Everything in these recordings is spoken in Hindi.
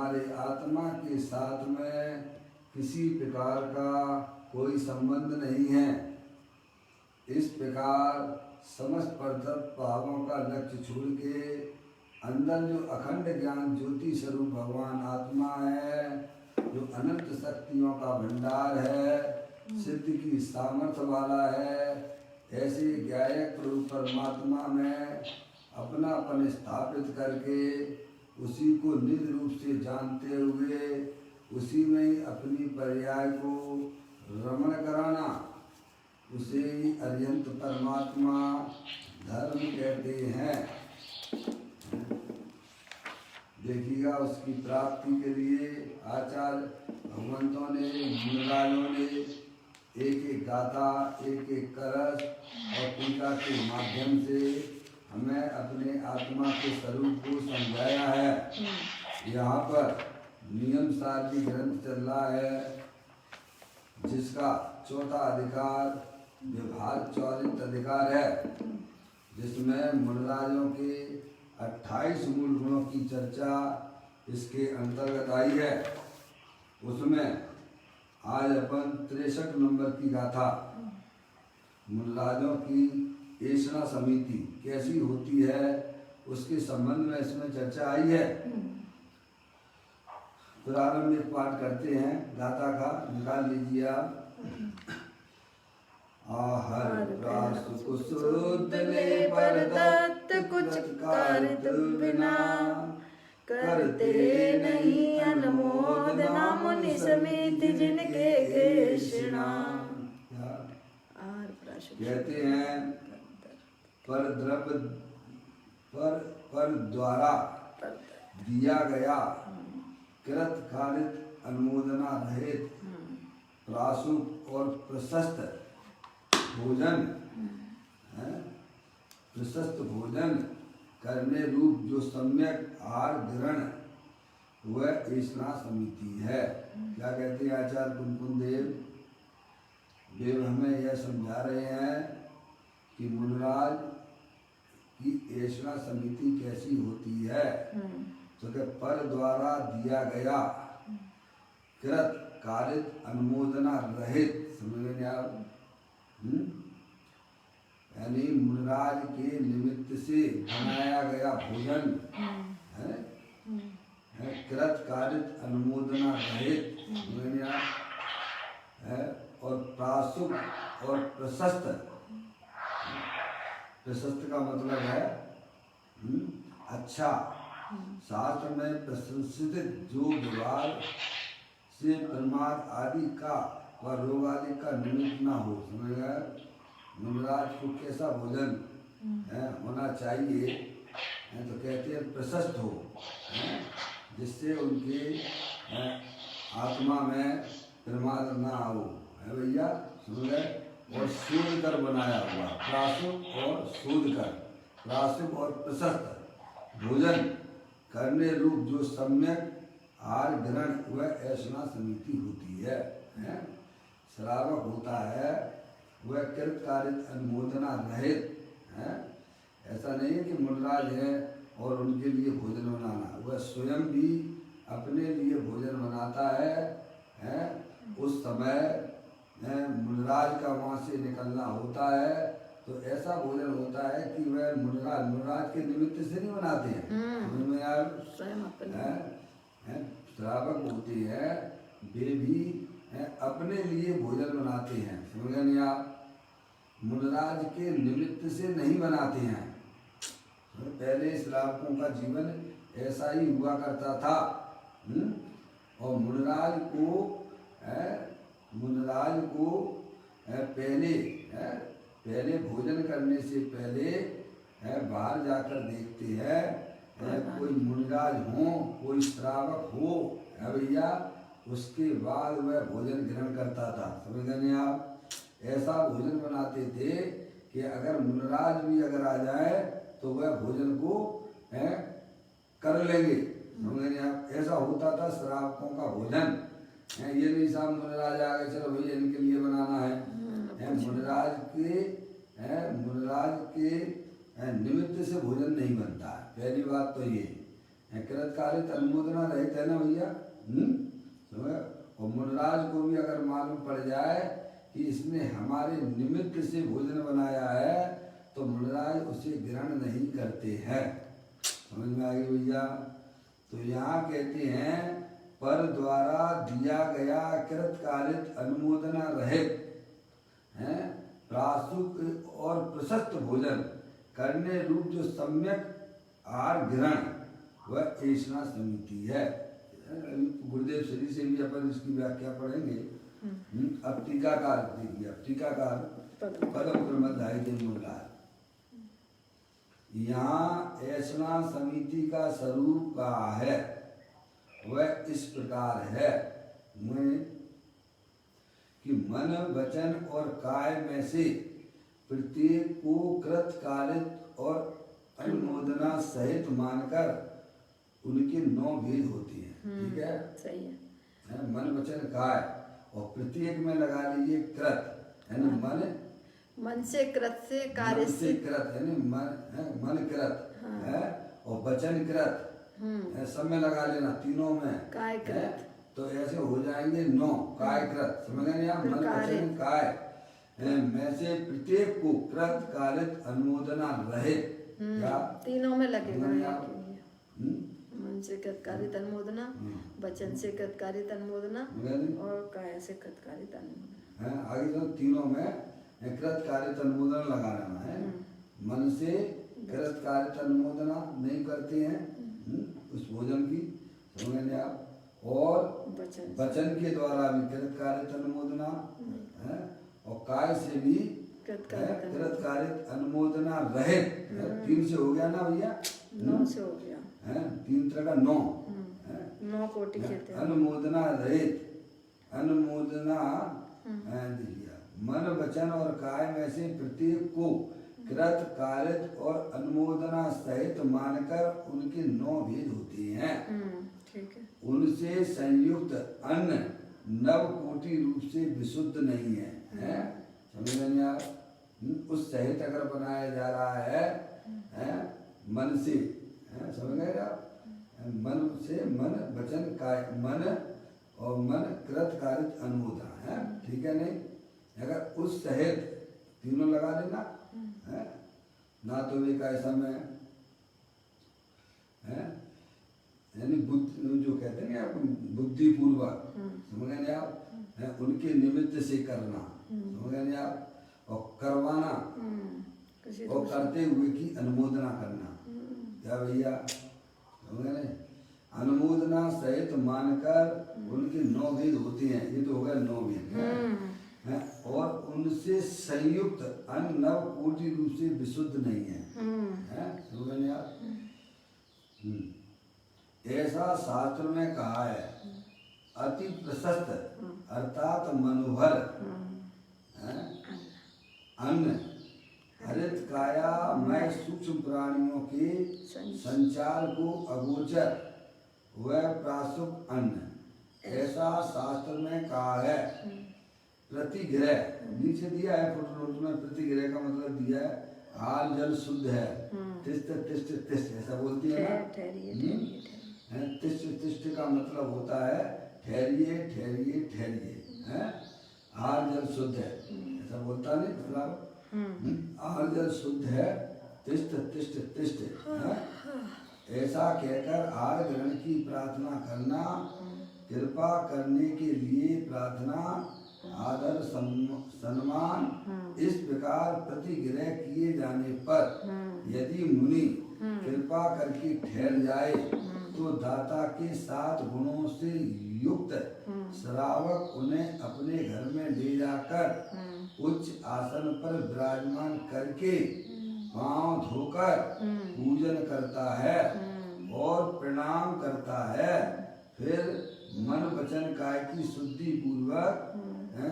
हमारे आत्मा के साथ में किसी प्रकार का कोई संबंध नहीं है। इस प्रकार समस्त परतप भावों का लक्ष्य छोड़ के अंदर जो अखंड ज्ञान ज्योति स्वरूप भगवान आत्मा है, जो अनंत शक्तियों का भंडार है, सिद्ध की सामर्थ्य वाला है, ऐसे ज्ञायक प्रभु परमात्मा में अपनापन स्थापित करके उसी को निज रूप से जानते हुए उसी में ही अपनी पर्याय को रमण कराना, उसे ही अर्यंत परमात्मा धर्म कहते हैं। देखिएगा, उसकी प्राप्ति के लिए आचार्य भगवंतों ने, मुनिराजों ने एक एक गाथा, एक एक करस और टीका के माध्यम से हमें अपने आत्मा के स्वरूप को समझाया है। यहाँ पर नियम सारणी ग्रंथ चल रहा है, जिसका चौथा अधिकार विभाग चौरित अधिकार है, जिसमें मुनिराजों के 28 मूल गुणों की चर्चा इसके अंतर्गत आई है। उसमें आज अपन 63 नंबर की गाथा मुनिराजों की ऐषणा समिति कैसी होती है उसके संबंध में इसमें चर्चा आई है। प्रारंभ में पाठ करते हैं गाथा का, निकाल लीजिए आप। आहर प्रास कुसुदले पर दत्त कुछ कारित बिना, करते नहीं अनुमोदना मुनि समिति जिनके ऐषणा। कहते हैं पर द्वारा दिया गया कृत कालित अनुमोदना रहित प्रासुक और प्रशस्त भोजन करने रूप जो सम्यक आहार ग्रहण वह ऐषणा समिति है। क्या कहते हैं आचार्य कुमकुम देव? देव हमें यह समझा रहे हैं कि मुनिराज की ऐषणा समिति कैसी होती है। तो क्या पर द्वारा दिया गया कृत कारित अनुमोदना रहित, समझ में आप? यानी मुनिराज के निमित्त से बनाया गया भोजन है, कृत कारित अनुमोदना रहित, समझ में आप? और प्रासुक और प्रशस्त, प्रशस्त का मतलब है अच्छा, शास्त्र में प्रशंसित जो व्यवहार से प्रमाद आदि का व रोग आदि का निमित्त ना हो। समझ गए? मुनिराज को कैसा भोजन होना चाहिए तो कहते हैं प्रशस्त हो, जिससे उनके आत्मा में प्रमाद ना हो, है भैया, समझ गए? और शोध कर बनाया हुआ प्रासुक और शोध कर, प्रासुक और प्रशस्त भोजन करने रूप जो सम्यक आहार ग्रहण वह ऐषणा समिति होती है। श्रावक होता है वह कृत कारित अनुमोदना रहित है। ऐसा नहीं है कि मुनिराज है और उनके लिए भोजन बनाना, वह स्वयं भी अपने लिए भोजन बनाता है। उस समय मुनिराज का वहाँ से निकलना होता है तो ऐसा भोजन होता है कि वह मुनिराज के निमित्त से नहीं बनाते हैं। उनमें यार श्रावक होते हैं, वे भी अपने लिए भोजन बनाते हैं। समझ नहीं आप? मुनिराज के निमित्त से नहीं बनाते हैं। पहले श्रावकों का जीवन ऐसा ही हुआ करता था। और मुनिराज को पहले भोजन करने से पहले बाहर जाकर देखते हैं कोई मुनिराज हो, कोई श्रावक हो, है भैया, उसके बाद वह भोजन ग्रहण करता था। समझ गए आप? ऐसा भोजन बनाते थे कि अगर मुनिराज भी अगर आ जाए तो वह भोजन को कर लेंगे। समझ गए आप? ऐसा होता था श्रावकों का भोजन। ये नहीं साहब मुनिराज आ गए चलो भैया इनके लिए बनाना है। मुनिराज के निमित्त से भोजन नहीं बनता है। पहली बात तो ये कृत कालित अनुमोदना रहित है ना भैया। समझे? और मुनराज को भी अगर मालूम पड़ जाए कि इसने हमारे निमित्त से भोजन बनाया है तो मुनराज उसे ग्रहण नहीं करते हैं। समझ में आ गई भैया। तो यहाँ कहते हैं पर द्वारा दिया गया कृतकालित अनुमोदना रहित है प्रासुक और प्रशस्त भोजन करने रूप जो सम्यक आहार ग्रहण वह ऐसा समिति है। गुरुदेव श्री से भी अपन इसकी व्याख्या पढ़ेंगे। अब टीकाकार देखिए, अब टीकाकार पदम क्रमध्याय के मूलकार यहाँ ऐसा समिति का स्वरूप कहा है वह इस प्रकार है कि मन वचन और काय में से प्रत्येक को कृतकालित और अनुमोदना सहित मानकर उनके 9 भेद होते हैं। ठीक है, सही है। मन वचन काय और प्रत्येक में लगा लीजिए कृत यानी मन से कृत से कार्य से कृत यानी मन कृत है और वचन कृत सब में लगा लेना, तीनों में काय कृत तो ऐसे हो जाएंगे 9 काय कृत। समझ गए आप? मन वचन काय में से प्रत्येक को कृत कालित अनुमोदना रहे क्या तीनों में लगेगा। मन से कृतकालित अनुमोदना, वचन से कृतकालित अनुमोदना और काय से कृतकालित अनुमोदना। आगे तो तीनों में कृतकालित अनुमोदन लगा लेना है। मन से कृतकालित अनुमोदना नहीं करते हैं उस भोजन की। समझेंगे आप? और वचन के द्वारा भी कृतकालित अनुमोदना है और काय से भी कृतकालित अनुमोदना रहे। 3 से हो गया ना भैया? 9 से हो गया है 3 तरह का 9 कोटि कहते हैं। अनुमोदना रहित अनुमोदना दिया मन वचन और काय में से प्रत्येक को कृत कालित और अनुमोदना सहित मानकर उनके 9 भेद होते हैं। ठीक है। उनसे संयुक्त अन्न नव कोटि रूप से विशुद्ध नहीं है। समझ में आप? उस सहित अगर बनाया जा रहा है मन से, समझ गए आप? मन से मन वचन काय मन और मन कृत कालित अनुमोदना है। ठीक है नहीं? अगर उस सहित तीनों लगा लेना है ना तो एक ऐसा में है यानी जो कहते हैं आप बुद्धिपूर्वक, समझ गए आप? उनके निमित्त से करना, समझ गए आप? और करवाना और करते हुए की अनुमोदना करना। क्या भैया? समझ गए? अनुमोदना सहित मानकर उनके 9 भेद होते हैं। ये तो हो गया 9 भेद है और उनसे संयुक्त अन्न नव कोटि रूप से विशुद्ध नहीं है। समझ गए आप? ऐसा शास्त्र में कहा है। अति प्रशस्त अर्थात मनोहर अन्न हरित काया में सूक्ष्म प्राणियों के संचार को अगोचर वह प्रासुक अन्न ऐसा शास्त्र में कहा है। प्रतिग्रह नीचे दिया है फुटनोट में। प्रतिग्रह का मतलब दिया है हाल जल शुद्ध है। तिष्ठ तिष्ठ तिष्ठ ऐसा बोलती है ना। तिष्ठ तिष्ठ का मतलब होता है ठहरिए ठहरिए ठहरिए। हाल जल शुद्ध है ऐसा बोलता नहीं मतलब हाल जल शुद्ध है। तिष्ठ तिष्ठ तिष्ठ ऐसा कहकर आहार ग्रहण की प्रार्थना करना, कृपा करने के लिए प्रार्थना, आदर सम्मान इस प्रकार प्रतिग्रह किए जाने पर यदि मुनि कृपा करके ठहर जाए तो दाता के 7 गुणों से युक्त श्रावक उन्हें अपने घर में ले जाकर उच्च आसन पर विराजमान करके पांव धोकर पूजन करता है और प्रणाम करता है। फिर मन वचन काय की शुद्धि पूर्वक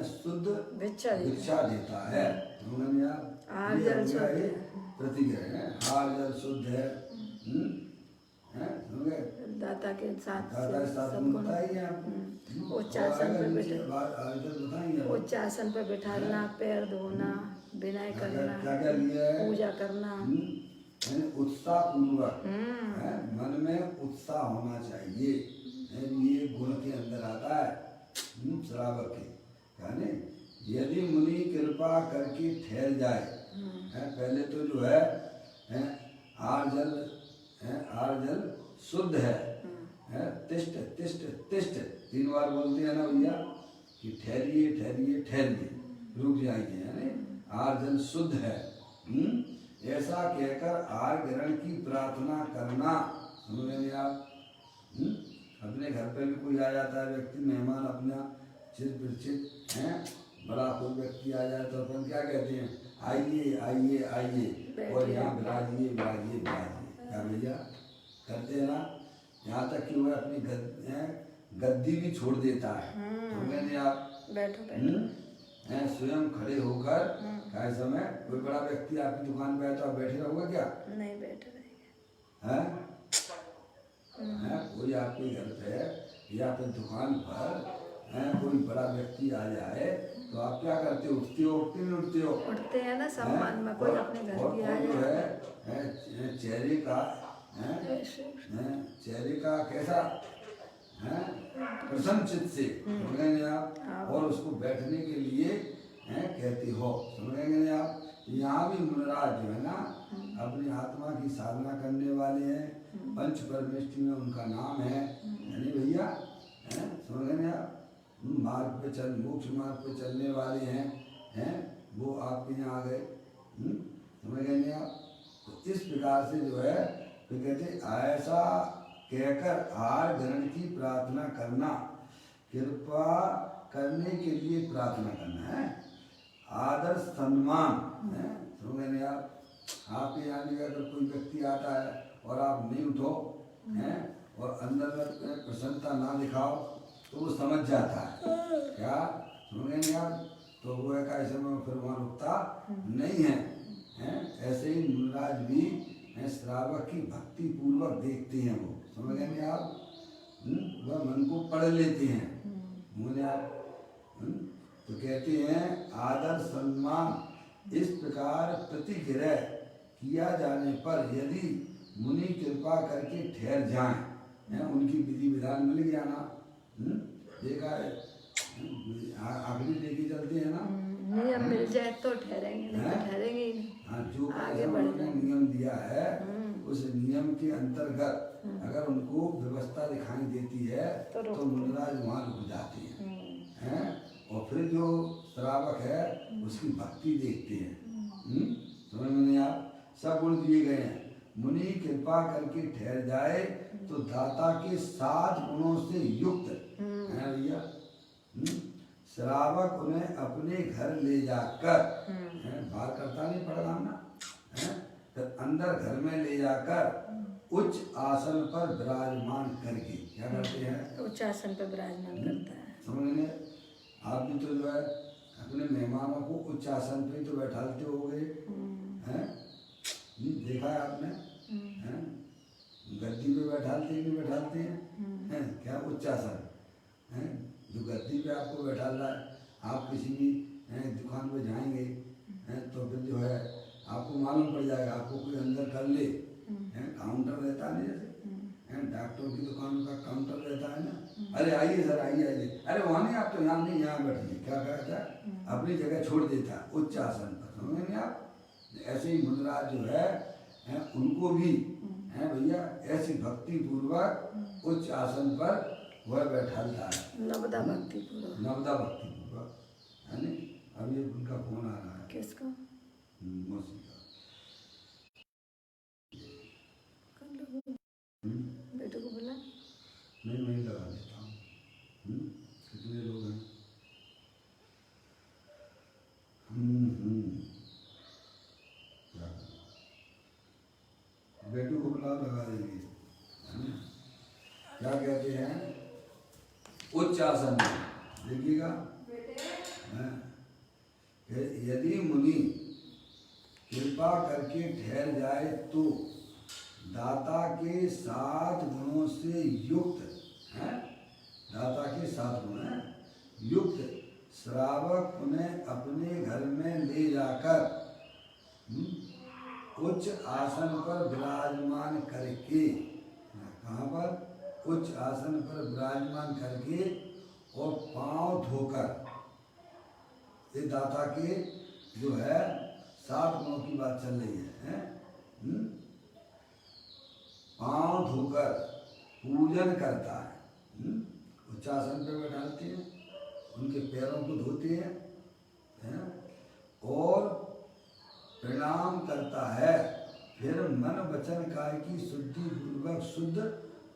शुद्ध भिक्षा देता है। प्रतिग्रह हाल जल शुद्ध है। दाता के साथ उच्च आसन पर बैठाना, पैर धोना, विनय करना, पूजा करना, यानी उत्साह पूर्वक है, मन में उत्साह होना चाहिए, ये गुण के अंदर आता है श्रावक के। यानी यदि मुनि कृपा करके ठहर जाए, पहले तो जो है आर्जल शुद्ध है, तिष्ठ तिष्ठ तिष्ठ 3 बार बोलते हैं ना भैया कि ठहरिए ठहरिए ठहरिए, रुक जाइए, यानी आर्जल शुद्ध है। ऐसा कहकर आर ग्रहण की प्रार्थना करना। समझ रहे आप? अपने घर पे भी कोई आ जाता है व्यक्ति, मेहमान अपना चिरपरिचित हैं, बड़ा कोई व्यक्ति आ जाए तो अपन क्या कहते हैं, आइए आइए आइए और यहाँ विराजिए विराजिए विराजिए, क्या भैया करते हैं ना। यहाँ तक कि वह अपनी गद्दी भी छोड़ देता है, समझे आप? बैठो स्वयं खड़े होकर काय समय कोई बड़ा व्यक्ति आपकी दुकान पे आए तो आप बैठे रहोगे क्या? नहीं बैठे रहेंगे। कोई आपके घर पे या फिर दुकान पर कोई बड़ा व्यक्ति आ जाए तो आप क्या करते हो? उठते हो? उठते नहीं उठते हो? उठते हैं ना सम्मान में। कोई अपने घर भी आ जो जाए है चेहरे का कैसा प्रसन्न चित्त से, समझेंगे आप? और उसको बैठने के लिए कहते हो, समझेंगे आप? यहाँ भी मुनिराज जो है ना अपनी आत्मा की साधना करने वाले हैं, पंच परमेष्टि में उनका नाम है, यानी भैया समझेंगे आप? मार्ग पे मोक्ष मार्ग पे चलने वाले हैं वो आपके यहाँ आ गए, समझेंगे आप? तो इस प्रकार से जो है तो कहते ऐसा कहकर आर ग्रहण की प्रार्थना करना, कृपा करने के लिए प्रार्थना करना है, आदर सम्मान है, समझेंगे आप? आपके यहाँ भी अगर कोई व्यक्ति आता है और आप नहीं उठो हैं और अंदर में प्रसन्नता ना दिखाओ तो वो समझ जाता है, क्या समझेंगे आप? तो वो है ऐसे में फिर वहाँ रुकता नहीं है, ऐसे ही मुनिराज भी श्रावक की भक्ति पूर्वक देखते हैं, वो समझेंगे आप? वह मन को पढ़ लेते हैं, मुझे आप तो कहते हैं आदर सम्मान इस प्रकार प्रतिग्रह किया जाने पर यदि मुनि कृपा करके ठहर जाएं, उनकी विधि विधान मिल गया ना, देखा है आखिरी लेके चलते हैं ना, नियम मिल जाए तो ठहरेंगे, नहीं तो ठहरेंगे ही नहीं। हाँ, जो आगे उन्होंने नियम दिया है उस नियम के अंतर्गत अगर उनको व्यवस्था दिखाई देती है तो मुनिराज वहाँ रुक जाते हैं, और फिर जो श्रावक है उसकी भक्ति देखते हैं, समझ में नहीं? आप सब गुण दिए गए हैं। मुनि कृपा करके ठहर जाए तो दाता के 7 गुणों से युक्त है भैया, श्रावक उन्हें अपने घर ले जाकर, बाहर करता नहीं पड़ेगा ना, फिर अंदर घर में ले जाकर उच्च आसन पर विराजमान करके क्या करते हैं? उच्च आसन पर विराजमान करता है। समझ में? आप भी तो जो है अपने मेहमानों को उच्च आसन पे तो बैठाते होगे, हैं? देखा है आपने? गद्दी पे बैठाते हैं कि बैठाते हैं? क्या उच्च आसन है? जो गद्दी पे आपको बैठा रहा है, आप किसी भी दुकान पे जाएंगे तो फिर जो है आपको मालूम पड़ जाएगा, आपको कोई अंदर कर ले, काउंटर रहता है ना, जैसे डॉक्टर की दुकान का काउंटर रहता है ना, अरे आइए सर आइए आइए, अरे वहाँ नहीं आप तो यहाँ नहीं यहाँ बैठिए, क्या कहता है? अपनी जगह छोड़ देता है उच्च आसन पर, समझेंगे आप? ऐसे ही मुनिराज जो है उनको भी भैया ऐसी भक्ति पूर्वक उच्च आसन पर वह बैठाता है, नवदा भक्ति पूर्वक, नवदा भक्ति पूर्वक, है नहीं? अब ये उनका फोन आ रहा है, किसका? मौसी का। बेटे को बोला नहीं, मैं ही लगा देता हूँ। कितने लोग हैं? बेटू को बुला लगा देंगे, क्या कहते हैं? उच्च आसन देखिएगा, यदि मुनि कृपा करके ठहर जाए तो दाता के 7 गुणों से युक्त है, दाता के 7 गुण हैं युक्त श्रावक उन्हें अपने घर में ले जाकर उच्च आसन पर विराजमान करके, कहाँ पर? उच्च आसन पर विराजमान करके और पांव धोकर, ये दाता के जो है 7 गुणों की बात चल रही है? पांव धोकर पूजन करता है। उच्च आसन पर बैठाते हैं, उनके पैरों को धोते हैं और प्रणाम करता है, फिर मन वचन काय की शुद्धि पूर्वक शुद्ध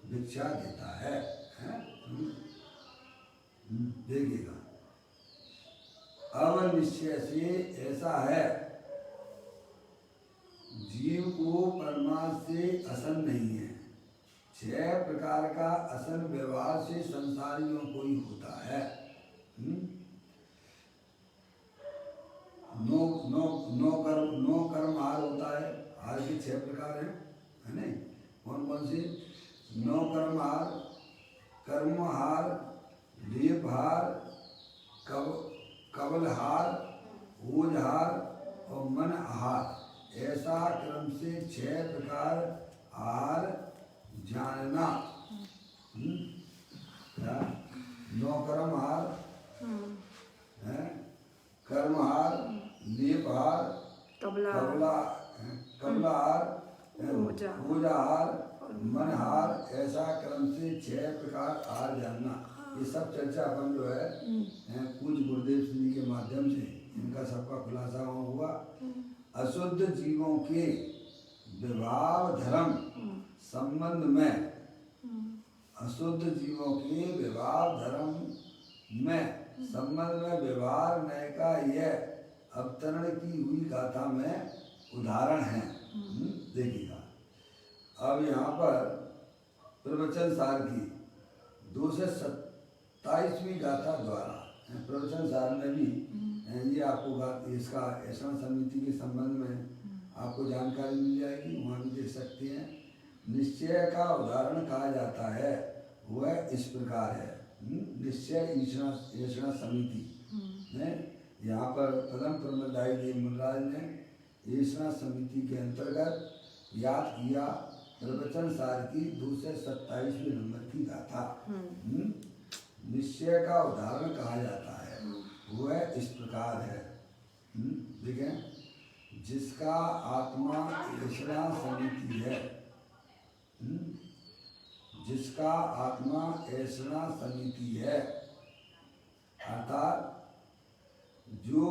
भिक्षा देता है। देखिएगा, अब निश्चय से ऐसा है, जीव को परमात्मा से असन नहीं है। 6 प्रकार का असन व्यवहार से संसारियों को ही होता है। नो कर्म हार होता है। हार के 6 प्रकार हैं, है नहीं? कौन कौन से? नो कर्म हार, कर्म हार, लेप हार, कबल हार, ओज हार और मन आहार। ऐसा क्रम से 6 प्रकार आहार जानना। क्या? नो कर्म हार, कर्महार, लेपहार, कबलाहार, पूजाहार, मनहार, ऐसा क्रम से 6 प्रकार आहार जानना। ये सब चर्चा अपन जो है पूज्य गुरुदेव श्री के माध्यम से इनका सबका खुलासा हुआ। अशुद्ध जीवों के विवाह धर्म संबंध में, अशुद्ध जीवों के विवाह धर्म में संबंध में व्यवहार न्याय का यह अवतरण की हुई गाथा में उदाहरण है। देखिएगा, अब यहाँ पर प्रवचन सार की 227वीं गाथा द्वारा प्रवचन सार में भी ये आपको इसका ऐसा समिति के संबंध में आपको जानकारी मिल जाएगी, वहाँ भी देख सकते हैं। निश्चय का उदाहरण कहा जाता है, वह इस प्रकार है। निश्चय ईशना समिति है। यहाँ पर पदम प्रमदाई देव मुनराज ने ईशना समिति के अंतर्गत याद किया प्रवचन सार की 227वें नंबर की गाथा। निश्चय का उदाहरण कहा जाता है, वह इस प्रकार है। देखें, जिसका आत्मा ईशना समिति है, जिसका आत्मा ऐसा समिति है, अर्थात जो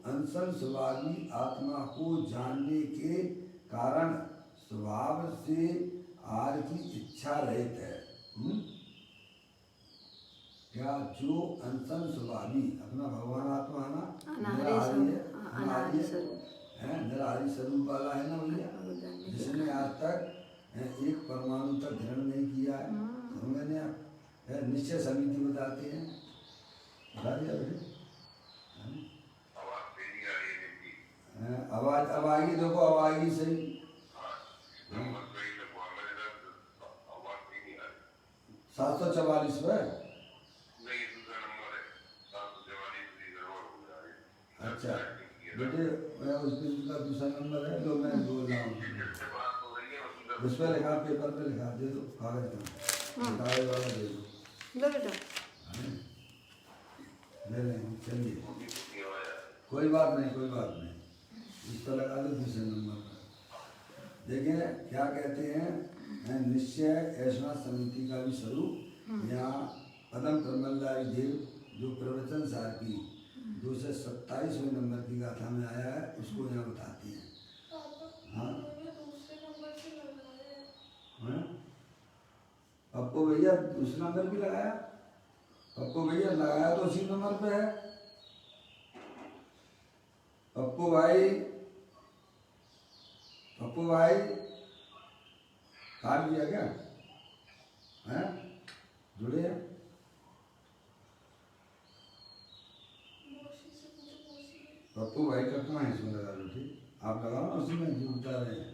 अनसन स्वभावी आत्मा को जानने के कारण स्वभाव से आहार की इच्छा रहित है। क्या? जो अनसन स्वभावी अपना भगवान आत्मा है ना, निराहारी स्वरूप वाला है ना भैया, जिसने आज तक एक परमाणु तक ग्रहण नहीं किया है। समझे आप? निश्चय समिति बताते हैं, बता दिया बेटे। आवाज अब आएगी, देखो अब आएगी सही। 744 पे। अच्छा बेटे, मैं उसका दूसरा नंबर है, लो मैं बोल रहा हूँ, उस पर लिखा, पेपर पे लिखा, दे दो कागज में, कागज वाला दे दो बेटा। ले लें, चलिए, कोई बात नहीं, कोई बात नहीं, इस पर लगा दो दूसरे नंबर पर। देखें क्या कहते हैं, निश्चय ऐसा समिति का भी स्वरूप यहाँ पदम प्रमलदाई देव जो प्रवचन सार की 227वें नंबर की गाथा में आया है, उसको यहाँ बताती हैं। हाँ पप्पू भैया दूसरा नंबर भी लगाया, पप्पू भैया लगाया तो उसी नंबर पे है। पप्पू भाई काट दिया क्या है? जुड़े हैं? पप्पू भाई का कहाँ है? इसमें लगा लो, ठीक, आप लगाओ ना उसी में जो बता रहे हैं।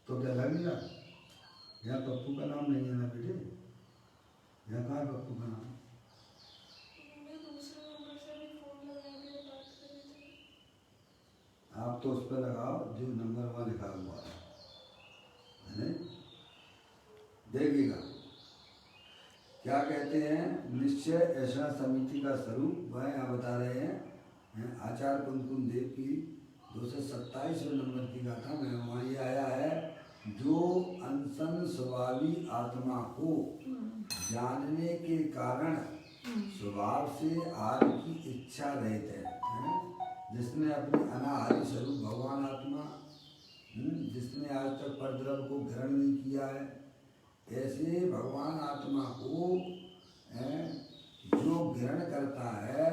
तो क्या लगेगा? यहाँ पप्पू का नाम नहीं है ना बेटे, यहाँ कहाँ है पप्पू का नाम? तो उस पर लगाओ जो नंबर वहाँ लिखा हुआ है। देखिएगा क्या कहते हैं, निश्चय ऐसा समिति का स्वरूप वह यहाँ बता रहे हैं आचार्य कुंकुम देव की 227वें नंबर की गाथा में। वहाँ ये आया है, जो अनसन स्वभावी आत्मा को जानने के कारण स्वभाव से आर की इच्छा रहित है, जिसने अपने अनाहरि स्वरूप भगवान आत्मा, जिसने आज तक परद्रव को ग्रहण नहीं किया है, ऐसे भगवान आत्मा को जो ग्रहण करता है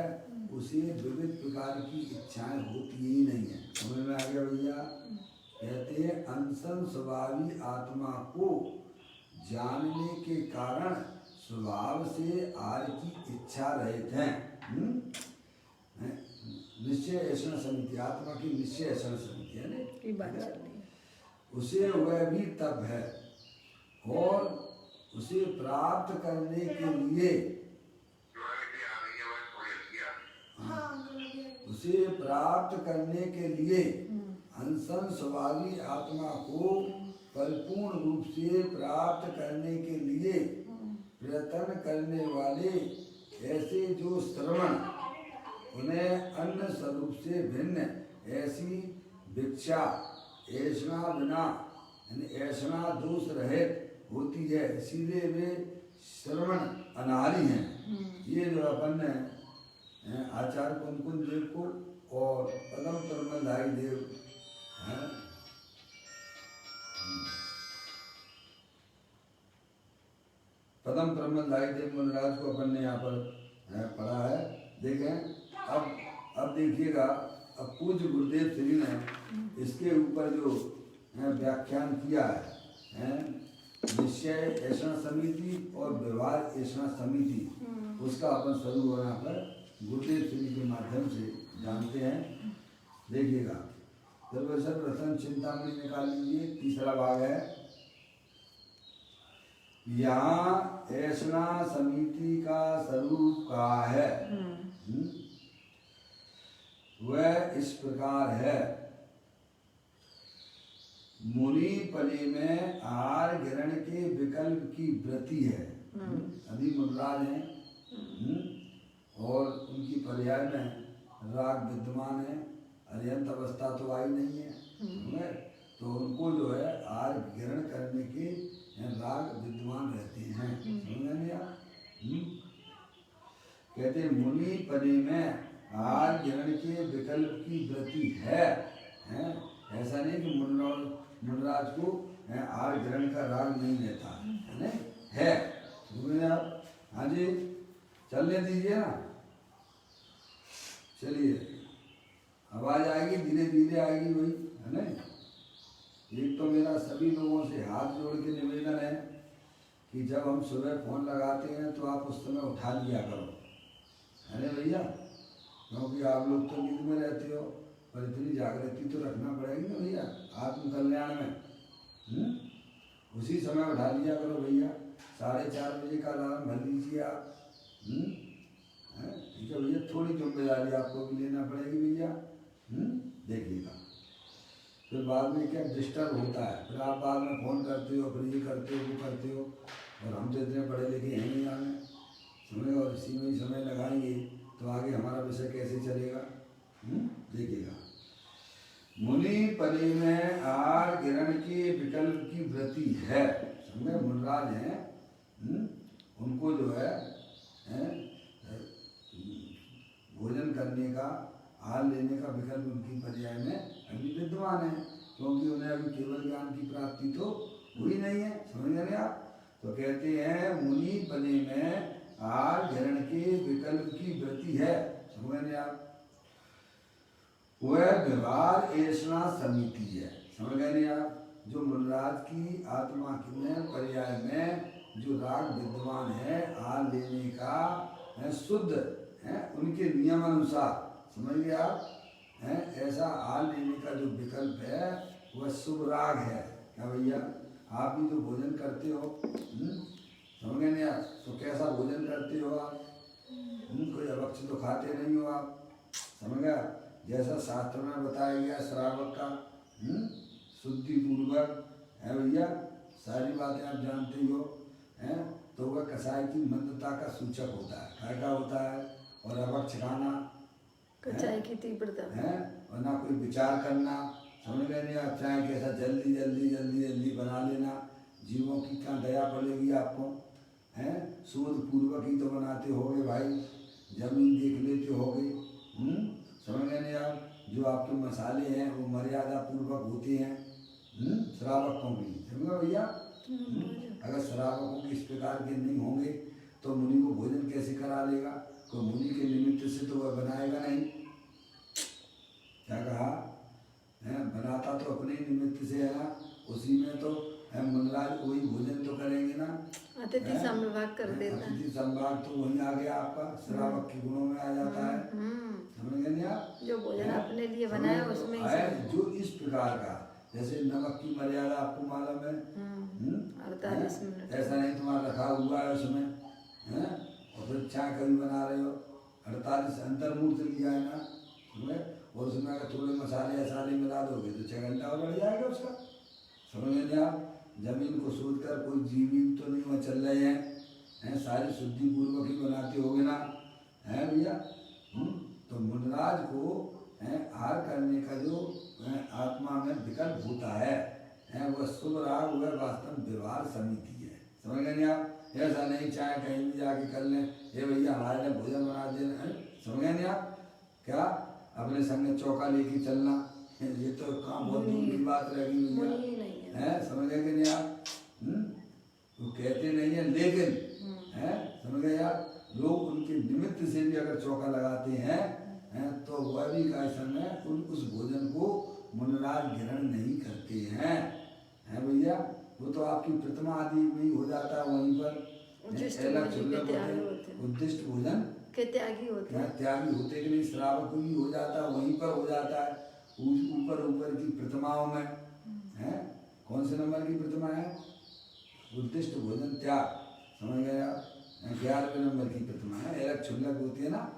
उसे विविध प्रकार की इच्छाएं होती ही नहीं है। समझ में आ गया भैया? कहते हैं अनसन स्वभावी आत्मा को जानने के कारण स्वभाव से आर की इच्छा रहित हैं। निश्चय ऐसा समिति, आत्मा की निश्चय ऐसा समिति है ना, उसे वह भी तब है और उसे प्राप्त करने के लिए अनसन स्वभावी आत्मा को परिपूर्ण रूप से प्राप्त करने के लिए प्रयत्न करने वाले ऐसे जो श्रवण उन्हें अन्य स्वरूप से भिन्न ऐसी भिक्षा ऐसा बिना ऐसा दोष रहित होती है, इसीलिए वे श्रवण अनाहरी हैं। ये जो अपन ने आचार्य कुंकुम देव को और पदम परमधारी देव हैं, पदम ब्रह्मधारी देव मुनिराज को अपन ने यहाँ पर पढ़ा है। देखें अब देखिएगा, अब पूज्य गुरुदेव श्री ने इसके ऊपर जो व्याख्यान किया है निश्चय ऐसा समिति और व्यवहार ऐसा समिति, उसका अपन स्वरूप यहाँ पर गुरुदेव श्री के माध्यम से जानते हैं। देखिएगा सर्वप्रथम चिंतामणि निकाल लीजिए, तीसरा भाग है। यहाँ ऐसा समिति का स्वरूप का है, वह इस प्रकार है, मुनि पने में आहार ग्रहण के विकल्प की वृत्ति है। अभी मुनिराज हैं और उनकी पर्याय में राग विद्यमान है, अर्यंत अवस्था तो आई नहीं है, तो उनको जो है आहार ग्रहण करने के राग विद्यमान रहते हैं। समझ आप? कहते मुनि पने में आहार ग्रहण के विकल्प की वृत्ति है, ऐसा नहीं कि मुनिराज को आहार ग्रहण का राग नहीं रहता है। समझ आप? हाँ जी, चलने दीजिए ना, चलिए आवाज आएगी, धीरे धीरे आएगी वही है ना। एक तो मेरा सभी लोगों से हाथ जोड़ के निवेदन है कि जब हम सुबह फोन लगाते हैं तो आप उस समय उठा लिया करो, है ना भैया, क्योंकि आप लोग तो नींद में रहते हो, पर इतनी जागृति तो रखना पड़ेगी ना भैया आत्म कल्याण में। उसी समय उठा लिया करो भैया, 4:30 बजे का अलार्म भर लीजिए आप। ठीक है भैया, थोड़ी जिम्मेदारी आपको भी लेना पड़ेगी भैया। देखिएगा फिर बाद में क्या डिस्टर्ब होता है, फिर आप बाद में फ़ोन करते हो, फिर ये करते हो वो करते हो, और हम तो इतने पढ़े लिखे हैं नहीं आगे समय, और इसी में ही समय लगाएंगे तो आगे हमारा विषय कैसे चलेगा। देखिएगा, मुनि पने में आहार ग्रहण के विकल्प की वृत्ति है। समझे, मुनिराज हैं, उनको जो है भोजन करने का, आहार लेने का विकल्प उनकी पर्याय में अभी विद्यमान है, क्योंकि उन्हें अभी केवल ज्ञान की प्राप्ति तो हुई नहीं है। समझ रहे आप? तो कहते हैं मुनि पने में आहार ग्रहण के विकल्प की वृत्ति है। समझ रहे आप? वह व्यवहार ऐसा समिति है। समझ गए आप? जो मुनिराज की आत्मा के पर्याय में जो राग विद्यमान है, आहार लेने का शुद्ध है उनके नियमानुसार, समझ गए आप, ऐसा आहार लेने का जो विकल्प है वह शुभ राग है। क्या भैया, आप भी जो भोजन करते हो, समझ गए आप, तो कैसा भोजन करते हो आप? कोई अभक्ष तो खाते नहीं हो आप, समझ गया? जैसा शास्त्र में बताया गया श्रावक का शुद्धि पूर्वक है भैया, सारी बातें आप जानते ही हो हैं। तो वह कसाई की मंदता का सूचक होता है, क्या होता है, और अभक्ष खाना, कचाई की तीव्रता है, और ना कोई विचार करना, समझ गए नहीं आप, चाहे कैसा जल्दी जल्दी जल्दी जल्दी बना लेना, जीवों की क्या दया पड़ेगी आपको, हैं, सूद पूर्वक ही तो बनाते होगे भाई, जमीन देख लेते होगे, समझ गए नहीं आप, जो आपके मसाले हैं वो मर्यादा पूर्वक होते हैं, श्रावकों की, समझो भैया। अगर श्रावकों के इस प्रकार के नहीं होंगे तो मुनि को भोजन कैसे करा लेगा, तो मुनि के निमित्त से तो वह बनाएगा नहीं, क्या कहा है, बनाता तो अपने ही निमित्त से है ना, उसी में तो मुनराज वही भोजन तो करेंगे ना, अतिथि संभाग कर देता है, अतिथि संभाग तो वही आ गया आपका, श्रावक के गुणों में आ जाता है, समझ गए नहीं आप, जो भोजन अपने लिए बनाया उसमें ही जो इस प्रकार का, जैसे नमक की मर्यादा आपको मालूम है, 48 मिनट, ऐसा नहीं तुम्हारा रखा हुआ है उसमें, है, और फिर चाय कभी बना रहे हो, 48 अंतर्मूर्त लिया है ना, और उसमें अगर थोड़े मसाले वसाले मिला दोगे तो 6 घंटा और बढ़ जाएगा उसका, समझ गए आप। जमीन को सोच कर कोई जीवी तो नहीं वहाँ चल रहे हैं, सारी शुद्धि पूर्वक ही बनाते होगे ना, है भैया। तो मुनराज को आहार करने का जो आत्मा में विकल्प होता है, वह शुभ राग, वह वास्तव व्यवहार समिति है, समझ गए नहीं आप। ऐसा नहीं चाहे कहीं भी जाके कर लें, ये भैया हमारे लिए भोजन बना देना, समझ गए नहीं आप, क्या अपने संग चौका लेके चलना, ये तो काम बहुत दूर की बात रहेगी भैया, है, समझ गए कि नहीं आप। वो कहते नहीं है, लेकिन है, समझ गए आप, लोग उनके निमित्त से भी अगर चौका लगाते हैं तो वह भी का समय उस भोजन को मुनराज ग्रहण नहीं करते हैं, है भैया। वो तो आपकी प्रतिमा आदि में हो जाता है, वहीं पर उद्दिष्ट भोजन के त्यागी होते हैं, त्यागी होते कि नहीं, श्रावक भी हो जाता है, वहीं पर हो जाता है, ऊपर ऊपर की प्रतिमाओं में है। कौन से नंबर की प्रतिमा है, उद्दिष्ट भोजन त्याग, समझ गए आप, 11वें नंबर की प्रतिमा है, एलक क्षुल्लक होती है ना,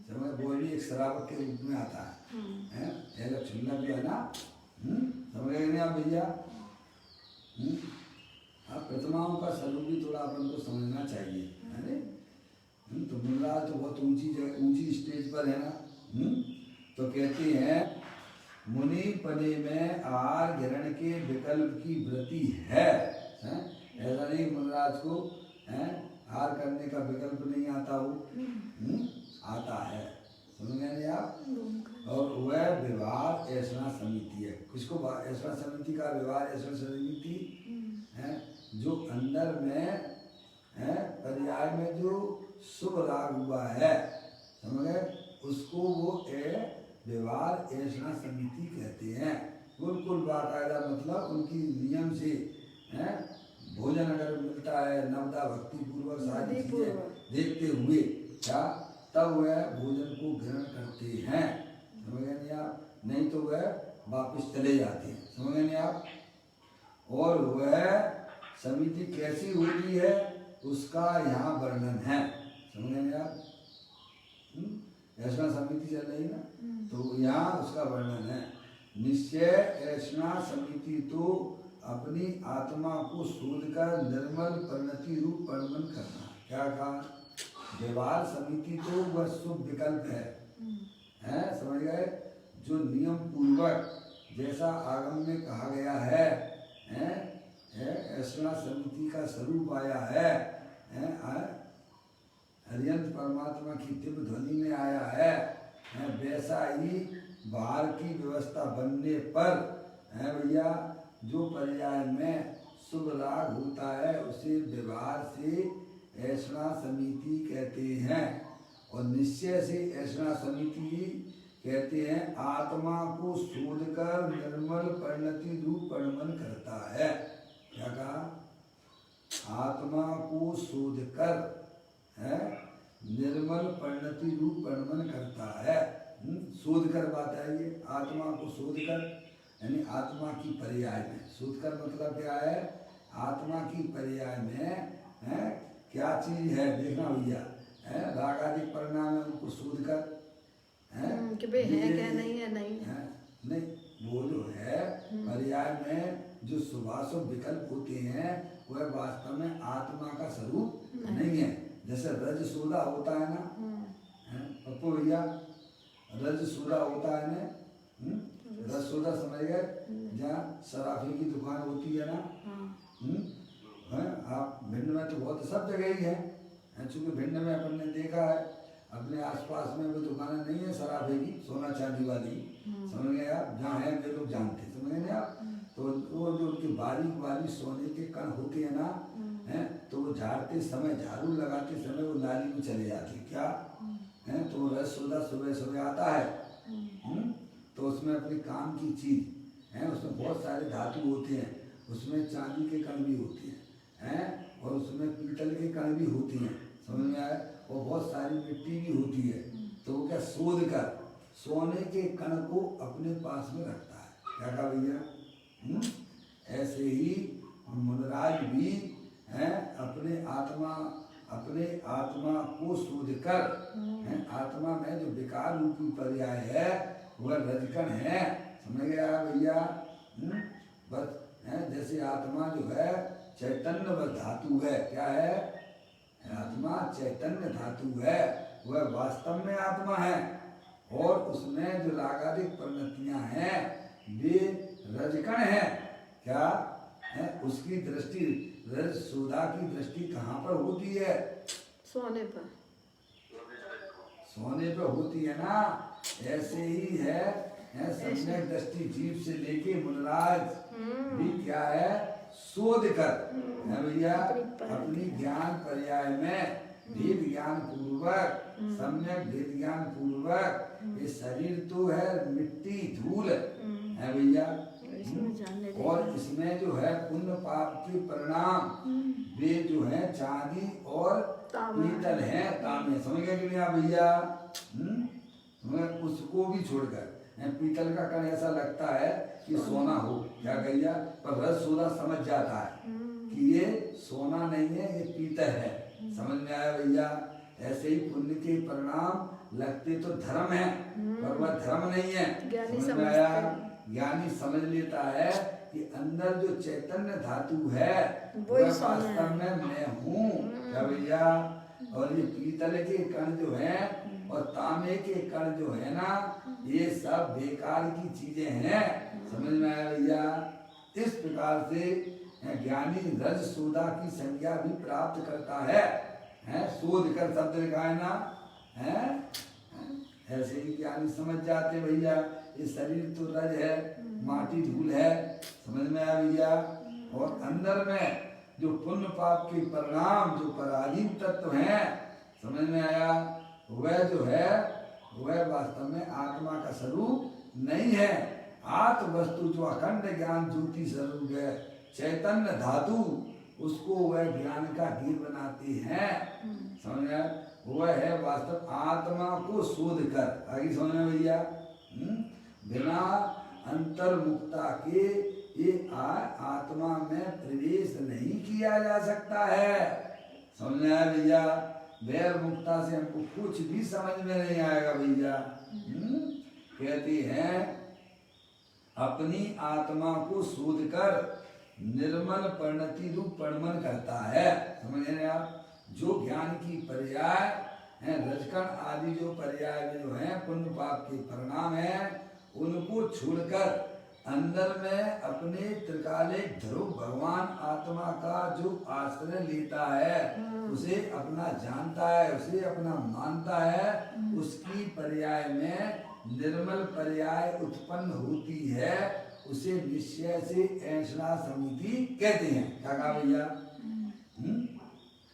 समझ, वो भी एक श्रावक के रूप में आता है, एलक क्षुल्लक जो है ना, समझ गए नहीं आप भैया। आप प्रतिमाओं का स्वरूप भी थोड़ा अपन को समझना चाहिए, है ना। तो मुनराज तो बहुत ऊंची स्टेज पर है ना, तो कहते हैं मुनि पने में आहार ग्रहण के विकल्प की वृत्ति है, ऐसा नहीं मुनराज को आहार करने का विकल्प नहीं आता, वो आता है, समझ गए नहीं आप। और वह व्यवहार ऐसा समिति है, किसको ऐसा समिति का व्यवहार, ऐसा समिति है जो अंदर में है पर्याय में जो शुभ राग हुआ है, समझ गए, उसको वो व्यवहार ऐसा समिति कहते हैं। बिल्कुल बाकायदा, मतलब उनकी नियम से भोजन अगर मिलता है नवदा भक्ति पूर्वक सारी चीजें देखते हुए, क्या तब वह भोजन को ग्रहण करते हैं, समझ गए नहीं आप, नहीं तो वह वापस चले जाते हैं, समझ गए नहीं आप। और वह समिति कैसी होती है उसका यहाँ वर्णन है, समझ गए नहीं आप। ऐसा समिति चल रही ना, तो यहाँ उसका वर्णन है। निश्चय ऐसा समिति तो अपनी आत्मा को शोध कर निर्मल परिणति रूप परिमन करना, क्या कहा, व्यवहार समिति तो वह शुभ विकल्प है, समझ गए, जो नियम पूर्वक जैसा आगम में कहा गया है, ऐसा समिति का स्वरूप आया है, हरियंत परमात्मा की दिव्य ध्वनि में आया है, वैसा ही बाहर की व्यवस्था बनने पर है भैया, जो पर्याय में शुभ राग होता है उसे व्यवहार से ऐसा समिति कहते हैं, और निश्चय से ऐसा समिति कहते हैं आत्मा को शोध कर निर्मल परिणति रूप परिमन करता है, क्या कहा, आत्मा को शोध कर निर्मल परिणति रूप परिमन करता है। शोध कर बात है ये, आत्मा को शोध कर, यानी आत्मा की पर्याय में, शोध कर मतलब क्या है, आत्मा की पर्याय में क्या चीज है देखना भैया, राग आदि परिणाम है उनको शोध कर, कि भाई है क्या नहीं है, नहीं है। नहीं, वो जो है पर्याय में जो शुभाशुभ विकल्प होते हैं वह वास्तव में आत्मा का स्वरूप नहीं है। जैसे रज सोदा होता है ना, पप्पू भैया, रज सोदा होता है ना, रज सोदा समझ गए, जहाँ शराबी की दुकान होती है ना, आप भिंड में तो बहुत सब जगह ही है, चूंकि भिंड में अपन ने देखा है अपने आसपास में वो दुकानें नहीं है शराबे की, सोना चांदी वाली, समझ गए आप, जहाँ है वे लोग जानते हैं, समझ गए आप। तो वो जो उनकी बारीक बारीक सोने के कण होते हैं ना, हैं, तो वो झाड़ते समय, झाड़ू लगाते समय वो नाली में चले जाते, क्या है, तो रस सोदा सुबह सुबह आता है, तो उसमें अपने काम की चीज है, उसमें बहुत सारे धातु होते हैं, उसमें चांदी के कण भी होते हैं, और उसमें पीतल के कण भी होती हैं, समझ में आया, और बहुत सारी मिट्टी भी होती है। तो वो क्या शोध कर सोने के कण को अपने पास में रखता है, क्या कहा भैया। ऐसे ही मुनराज भी हैं अपने आत्मा को शोध कर, आत्मा में जो विकार रूपी पर्याय है वह रजकण है, समझ गया भैया। बस जैसे आत्मा जो है चैतन्य व धातु है, क्या है, आत्मा चैतन्य धातु है, वह वास्तव में आत्मा है, और उसमें जो रागादिक परिणतियां हैं वे रजकण है, क्या है, उसकी दृष्टि रज सोदा की दृष्टि कहाँ पर होती है, सोने पर, सोने पर होती है ना। ऐसे ही है सम्यक दृष्टि जीव से लेके मुनराज भी क्या है, शोध कर है भैया, अपनी ज्ञान पर्याय में भेद ज्ञान पूर्वक, सम्यक भेद ज्ञान पूर्वक, ये शरीर तो है मिट्टी धूल है भैया, और इसमें जो है पुण्य पाप के परिणाम वे जो है चांदी और पीतल है, तांबे, समझ गए कि नहीं आप भैया। उसको भी छोड़कर पीतल का कण ऐसा लगता है कि सोना हो, क्या कहिया, पर रस सोना समझ जाता है कि ये सोना नहीं है, ये पीतल है, समझ में आया भैया। ऐसे ही पुण्य के परिणाम लगते तो धर्म है, पर वह धर्म नहीं है, समझ में आया। ज्ञानी समझ लेता है कि अंदर जो चैतन्य धातु है वह वास्तव में मैं हूँ, क्या भैया। और ये पीतल के कण जो है और तांबे के कण जो है ना, ये सब बेकार की चीजें हैं, समझ में आया भैया। इस प्रकार से ज्ञानी रज सोदा की संज्ञा भी प्राप्त करता है, शोध कर शब्द लिखा है ना, ऐसे ही ज्ञानी समझ जाते भैया ये शरीर तो रज है, माटी धूल है, समझ में आया भैया। और अंदर में जो पुण्य पाप के परिणाम जो पराधीन तत्व हैं, समझ में आया, वह जो है वह वास्तव में आत्मा का स्वरूप नहीं है। आत्म वस्तु जो अखंड ज्ञान ज्योति स्वरूप है, चैतन्य धातु, उसको वह ज्ञान का गिर बनाते हैं, समझ में आया। वह है वास्तव आत्मा को शोध कर, आगे समझ में भैया। बिना अंतर्मुक्ता के ये आत्मा में प्रवेश नहीं किया जा सकता है, समझ में आया भैया। वैर मुक्ता से हमको कुछ भी समझ में नहीं आएगा भैया। कहते हैं अपनी आत्मा को शोध कर निर्मल परिणति रूप परिमल करता है, समझ रहे आप। जो ज्ञान की पर्याय है, रजकण आदि जो पर्याय जो है पुण्य पाप के परिणाम है, उनको छोड़कर अंदर में अपने त्रिकालिक ध्रुव भगवान आत्मा का जो आश्रय लेता है, उसे अपना जानता है, उसे अपना मानता है, उसकी पर्याय में निर्मल पर्याय उत्पन्न होती है, उसे निश्चय से ऐसा समिति कहते हैं। क्या कहा भैया,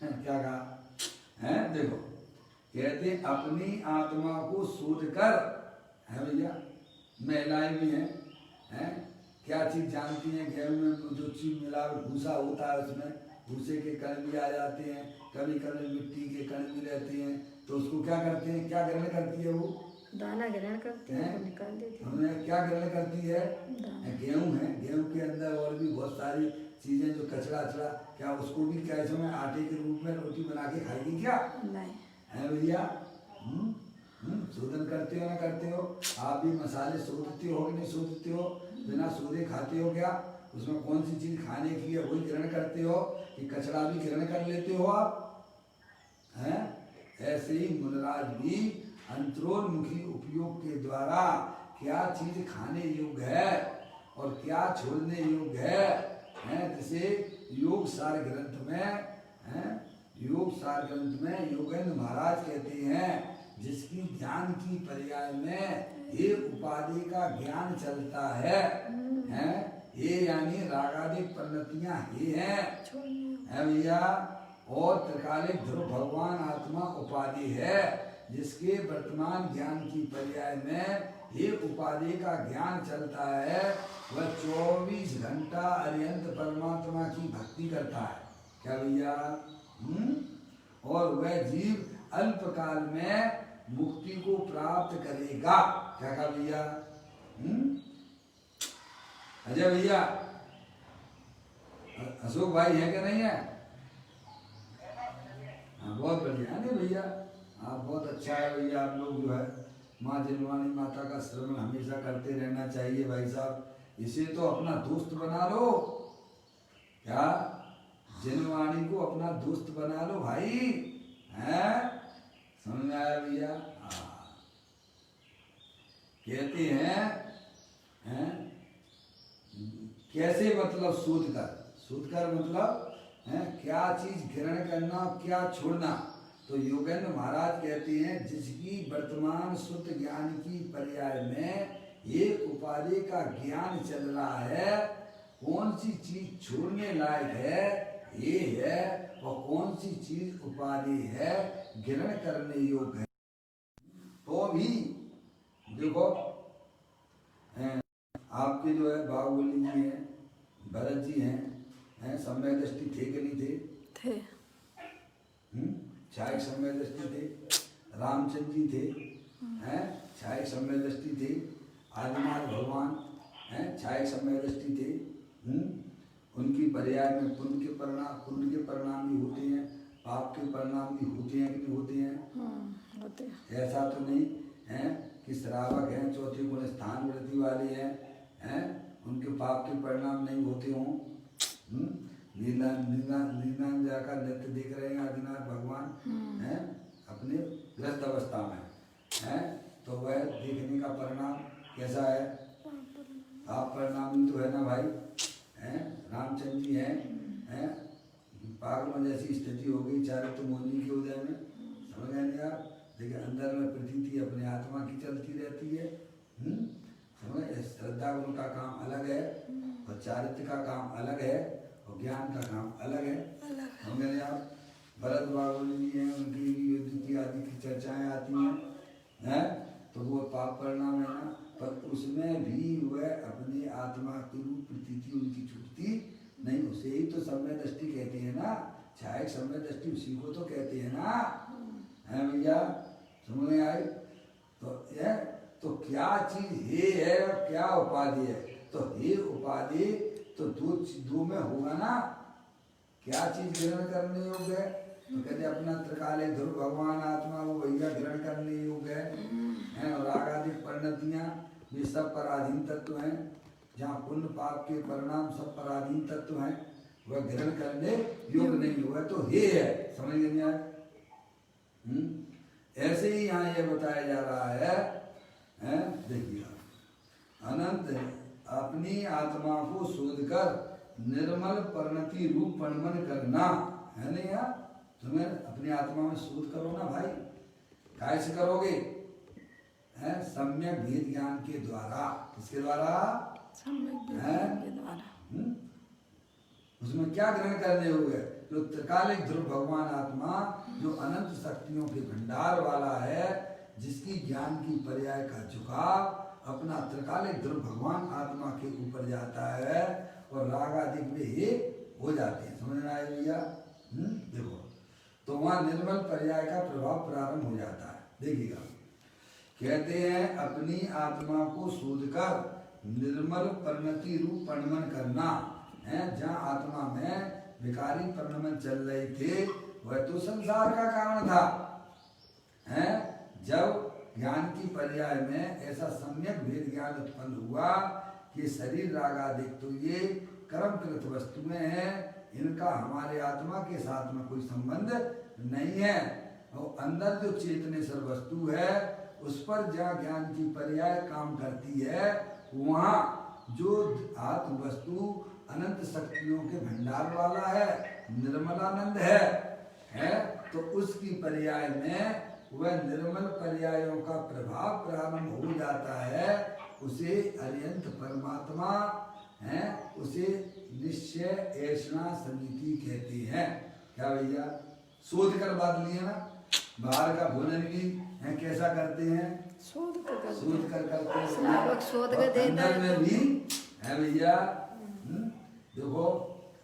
क्या कहा है, देखो कहते अपनी आत्मा को शोध कर, है भैया। महिलाएं भी हैं, क्या चीज जानती हैं, गेहूं में जो चीज मिला भूसा होता है उसमें भूसे के कण भी आ जाते हैं, कभी कभी मिट्टी के कण भी रहते हैं, तो उसको क्या करते हैं, क्या ग्रहण करती है, वो दाना ग्रहण करती है, निकाल देती है। हमें क्या ग्रहण करती है, गेहूं है, गेहूं के अंदर और भी बहुत सारी चीजें जो कचरा अचरा, क्या उसको भी कैसे में आटे के रूप में रोटी बना के खाएगी क्या, नहीं है भैया। शोधन करते हो ना करते हो? आप भी मसाले शोधते हो कि नहीं शोधते हो? बिना शोधे खाते हो क्या? उसमें कौन सी चीज खाने की है वही ग्रहण करते हो कि कचरा भी ग्रहण कर लेते हो आप? हैं? ऐसे ही मुनराज भी अंतरोन्मुखी उपयोग के द्वारा क्या चीज खाने योग्य है और क्या छोड़ने योग्य है, जैसे योग सार ग्रंथ में, योग सार ग्रंथ में योगेंद्र महाराज कहते हैं जिसकी ज्ञान की पर्याय में एक उपाधि का ज्ञान चलता है, ये यानी रागादिक परिणतियां ही हैं भैया। और त्रिकालिक ध्रुव भगवान आत्मा उपाधि है जिसके वर्तमान ज्ञान की पर्याय में एक उपाधि का ज्ञान चलता है। वह 24 घंटा अरिहंत परमात्मा की भक्ति करता है। क्या भैया? और वह जीव अल्पकाल में मुक्ति को प्राप्त करेगा। क्या कहा भैया? अजय भैया, अशोक भाई है क्या नहीं है? हाँ, बहुत बढ़िया है भैया, आप बहुत अच्छा है भैया। आप लोग जो है माँ जिनवानी माता का श्रवण हमेशा करते रहना चाहिए भाई साहब। इसे तो अपना दोस्त बना लो। क्या? जिनवाणी को अपना दोस्त बना लो भाई, हैं? समझ में आया भैया? कहते हैं कैसे मतलब शोध कर मतलब क्या चीज ग्रहण करना क्या छोड़ना। तो योगेंद्र महाराज कहते हैं जिसकी वर्तमान शुद्ध ज्ञान की पर्याय में एक उपाधि का ज्ञान चल रहा है, कौन सी चीज छोड़ने लायक है ये है, और कौन सी चीज उपाधि है ग्रहण करने योग्य है। तो भी देखो आपके जो है बाहुबली जी हैं, भरत जी हैं, समय दृष्टि थे कि नहीं थे? छायक समय दृष्टि थे। रामचंद्र जी थे, छायक समय दृष्टि थे। आदिनाथ भगवान छायक समय दृष्टि थे। उनकी पर्याय में पुण्य के परिणाम भी होते हैं, पाप के परिणाम भी होते हैं कि नहीं होते हैं? होते हैं। ऐसा तो नहीं है कि श्रावक हैं, चौथे गुण स्थान वृद्धि वाले हैं, उनके पाप के परिणाम नहीं होते हों। नीलांजा का नृत्य देख रहे हैं आदिनाथ भगवान हैं अपने ग्रस्त अवस्था में, हैं तो वह देखने का परिणाम कैसा है? पाप परिणाम तो है ना भाई, हैं? रामचंद्र जी हैं पागल जैसी स्थिति हो गई चारित्र मोहिनी के उदय में, समझ गए नहीं आप? देखिए अंदर में प्रतीति अपने आत्मा की चलती रहती है। समझ? श्रद्धा गुण का काम अलग है और चारित्र का काम अलग है और ज्ञान का काम अलग है। समझ गए आप? भरत बाहुबली जी हैं, उनकी युद्ध की आदि की चर्चाएं आती हैं, तो वो पाप परिणाम है ना, पर उसमें भी वह अपनी आत्मा की रूप प्रतीति उनकी छूटती नहीं। उसे ही तो समय दृष्टि कहते हैं ना, छायक समय दृष्टि उसी को तो कहते हैं ना, है भैया? समझ में आई? तो क्या चीज है और क्या उपाधि है? तो हे उपाधि तो दो में होगा ना, क्या चीज ग्रहण करने योग्य है? तो कहते अपना त्रिकालिक ध्रुव भगवान आत्मा वो भैया ग्रहण करने योग्य है। और रागादिक परिणतियां ये सब पराधीन तत्व हैं, जहाँ पुण्य पाप के परिणाम सब पराधीन तत्व हैं, वह ग्रहण करने योग्य नहीं हुआ तो हे है। समझ नहीं आया? ऐसे ही यहाँ ये बताया जा रहा है, देखिए अनंत अपनी आत्मा को शोध कर निर्मल परिणति रूप परिमन करना है। नहीं यार, तुम्हें अपनी आत्मा में शोध करो ना भाई। कैसे करोगे? सम्यक भेद ज्ञान के द्वारा। किसके द्वारा? सम्यक भेद ज्ञान के द्वारा। उसमें क्या ग्रहण करने होंगे? जो त्रिकालिक ध्रुव भगवान आत्मा जो अनंत शक्तियों के भंडार वाला है, जिसकी ज्ञान की पर्याय का झुकाव अपना त्रिकालिक ध्रुव भगवान आत्मा के ऊपर जाता है और राग आदि में ही हो जाते हैं। समझ में आया भैया? देखो तो वहां निर्मल पर्याय का प्रभाव प्रारंभ हो जाता है। देखिएगा, कहते हैं अपनी आत्मा को शोध कर निर्मल परिणति रूप परिणमन करना है। जहाँ आत्मा में विकारी परिणमन चल रहे थे वह तो संसार का कारण था, है जब ज्ञान की पर्याय में ऐसा सम्यक भेद ज्ञान उत्पन्न हुआ कि शरीर रागादिक तो ये कर्मकृत वस्तुएं हैं, इनका हमारे आत्मा के साथ में कोई संबंध नहीं है। और अंदर जो चेतनेश्वर वस्तु है उस पर जहाँ ज्ञान की पर्याय काम करती है, वहाँ जो आत्म वस्तु अनंत शक्तियों के भंडार वाला है, निर्मलानंद है तो उसकी पर्याय में वह निर्मल पर्यायों का प्रभाव प्रारंभ हो जाता है। उसे अरियंत परमात्मा है, उसे निश्चय ऐसा समिति कहते हैं। क्या भैया शोध कर बात लिए ना, बाहर का भोजन भी है कैसा करते हैं, शोध कर करते हैं, शोध कर देता अंदर है में भी है भैया। देखो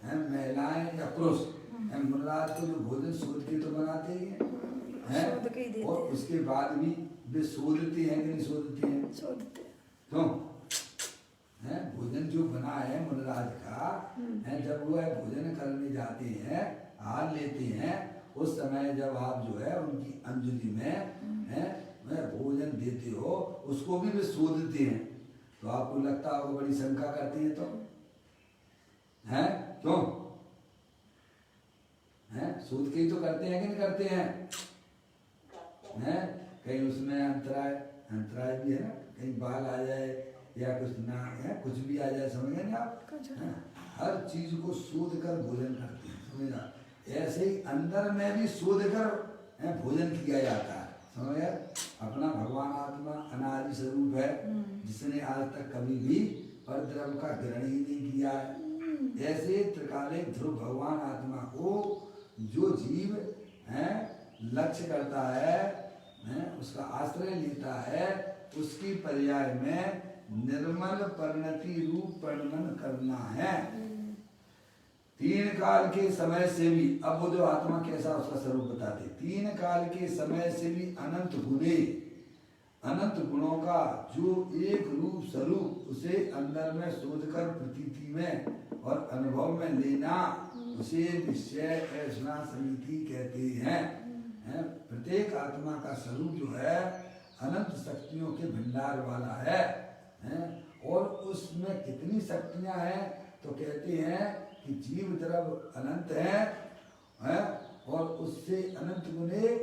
है महिलाएं या पुरुष है, मुराद को जो भोजन शोध के तो बनाते ही हैं, और उसके बाद भी वे शोधते हैं कि नहीं शोधते हैं, शोधते क्यों है भोजन जो बना है मुनराज का है, जब वो है भोजन करने जाते हैं, आहार लेते हैं, उस समय जब आप जो है उनकी अंजलि में है भोजन देते हो, उसको भी वे शोधते हैं। तो आपको लगता है वो बड़ी शंका करती है, तो है क्यों है शोध के ही तो करते हैं कि नहीं करते हैं कहीं उसमें अंतराय भी है ना, कहीं बाल आ जाए या कुछ ना है, कुछ भी आ जाए, समझ गए ना आप, हर चीज को शोध कर भोजन करते हैं, समझा। ऐसे ही अंदर में भी शोध कर भोजन किया जाता है, समझ गए। अपना भगवान आत्मा अनादि स्वरूप है, जिसने आज तक कभी भी परद्रव्य का ग्रहण ही नहीं किया है। ऐसे त्रिकालिक ध्रुव भगवान आत्मा को जो जीव है लक्ष्य करता है, उसका आश्रय लेता है, उसकी पर्याय में निर्मल परिणति रूप परिणमन करना है। तीन काल के समय से भी, अब वो जो आत्मा कैसा उसका स्वरूप बताते, तीन काल के समय से भी अनंत गुणे, अनंत गुणों का जो एक रूप स्वरूप, उसे अंदर में शोधकर प्रतीति में और अनुभव में लेना, उसे निश्चय ऐसा समिति कहते हैं। प्रत्येक आत्मा का स्वरूप जो है अनंत शक्तियों के भंडार वाला है, और उसमें कितनी शक्तियां हैं, तो कहते हैं कि जीव द्रव अनंत है, और उससे अनंत गुणे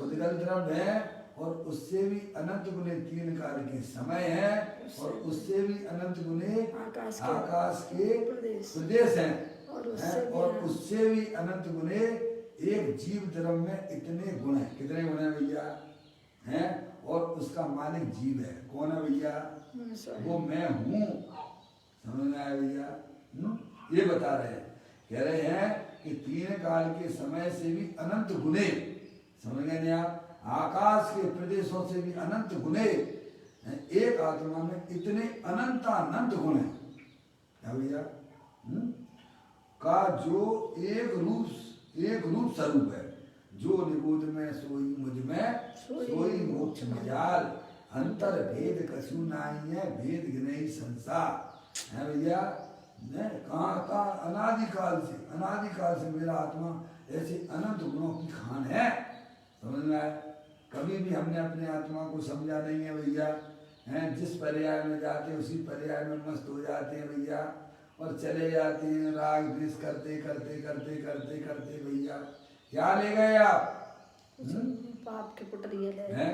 उद्गल द्रव है, और उससे भी अनंत गुणे तीन काल के समय है, और उससे भी अनंत गुणे आकाश के प्रदेश हैं, और उससे भी अनंत गुणे एक जीव द्रव में इतने गुण है। कितने गुण है भैया हैं, और उसका मालिक जीव है। कौन है भैया, वो मैं हूँ, समझ में आया भैया। ये बता रहे हैं, कह रहे हैं कि तीन काल के समय से भी अनंत गुणे, समझ गए नहीं आप, आकाश के प्रदेशों से भी अनंत गुणे, एक आत्मा में इतने अनंत गुण है। क्या भैया का जो एक रूप स्वरूप है, जो निबोध में सोई मुझ में सोई मोक्ष मजाल, अंतर भेद कछु नाई है, भेद गिनई संसार है भैया। कहाँ अनादिकाल से मेरा आत्मा ऐसे अनंत गुणों की खान है, समझ में आया। कभी भी हमने अपने आत्मा को समझा नहीं है भैया, हैं जिस पर्याय में जाते हैं उसी पर्याय में मस्त हो जाते हैं भैया, और चले जाते हैं राग द्वेष करते करते करते करते करते भैया क्या ले गए आप, पाप के पुटरिये ले हैं।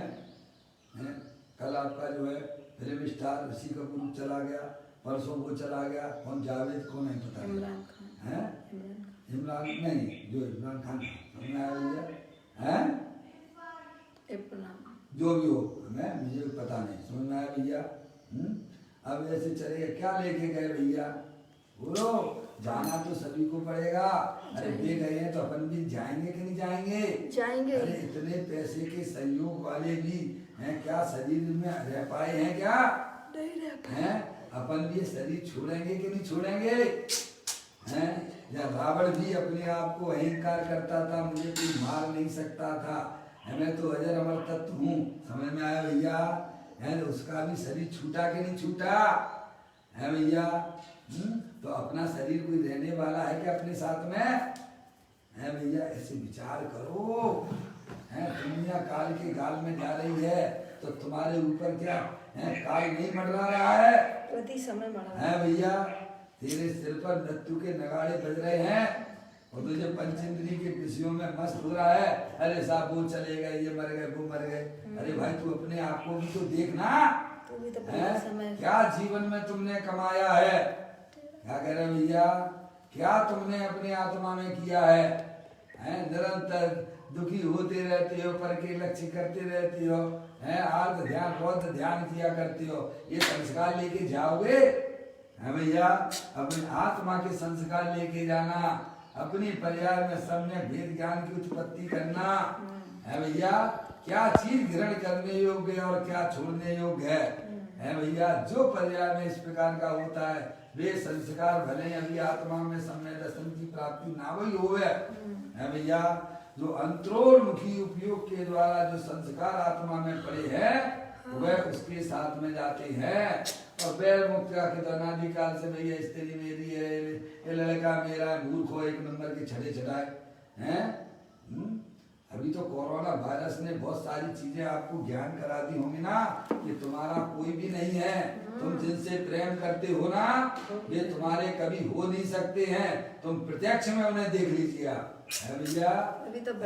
कल आपका जो है फिल्म स्टार ऋषि कपूर चला गया, परसों वो चला गया, कौन जावेद कौन है पता नहीं, इमरान खान हैं इमरान नहीं, जो इमरान खान समझ में आया भैया, हैं जो भी हो, हमें मुझे पता नहीं, समझ में आया भैया। अब ऐसे चले क्या लेके गए भैया, बोलो जाना तो सभी को पड़ेगा। अरे वे गए हैं तो अपन भी जाएंगे कि नहीं जाएंगे? अरे इतने पैसे के सहयोग वाले भी हैं, क्या शरीर में रह पाए हैं, क्या नहीं रह पाए हैं? अपन भी शरीर छोड़ेंगे कि नहीं छोड़ेंगे हैं? या रावण भी अपने आप को अहंकार करता था, मुझे कोई मार नहीं सकता था, मैं तो अजर अमर तत्व हूँ, समझ में आया भैया। है उसका भी शरीर छूटा कि नहीं छूटा है भैया। तो अपना शरीर कोई रहने वाला है क्या अपने साथ में है भैया। ऐसे विचार करो, है दुनिया काल के गाल में जा रही है, तो तुम्हारे ऊपर क्या है, काल नहीं मंडरा रहा है? प्रति समय मरा है भैया, तेरे सिर पर मृत्यु के नगाड़े बज रहे हैं और तुझे पंचेंद्री के विषयों में मस्त हो रहा है। अरे साहब वो चले गए, ये मर गए, वो मर गए। अरे भाई तू अपने आप को भी तो देखना है, क्या जीवन में तुमने कमाया है? क्या कह रहे भैया, क्या तुमने अपने आत्मा में किया है? निरंतर दुखी होते रहते हो, पर के लक्ष्य करते रहते हो, आर्थ ध्यान बौद्ध ध्यान किया करते हो। ये संस्कार लेके जाओगे है भैया, अपने आत्मा के संस्कार लेके जाना, अपनी पर्याय में सम्यक भेद ज्ञान की उत्पत्ति करना है भैया। क्या चीज ग्रहण करने योग्य है और क्या छोड़ने योग्य है भैया। जो पर्याय में इस प्रकार का होता है वे संस्कार भले ही अभी आत्मा में सम्य दर्शन की प्राप्ति ना वही होवे है भैया। जो अंतरोन्मुखी उपयोग के द्वारा जो संस्कार आत्मा में पड़े हैं वह उसके साथ में जाते हैं। और बैल मुक्त का तो अनादिकाल से भैया स्त्री मेरी है, ये लड़का मेरा है, मूर्ख हो, एक नंबर के छड़े चढ़ाए हैं। अभी तो कोरोना वायरस ने बहुत सारी चीजें आपको ज्ञान करा दी होंगी ना कि तुम्हारा कोई भी नहीं है। तुम जिनसे प्रेम करते हो ना ये तुम्हारे कभी हो नहीं सकते हैं। तुम प्रत्यक्ष में उन्हें देख लीजिए आप है भैया।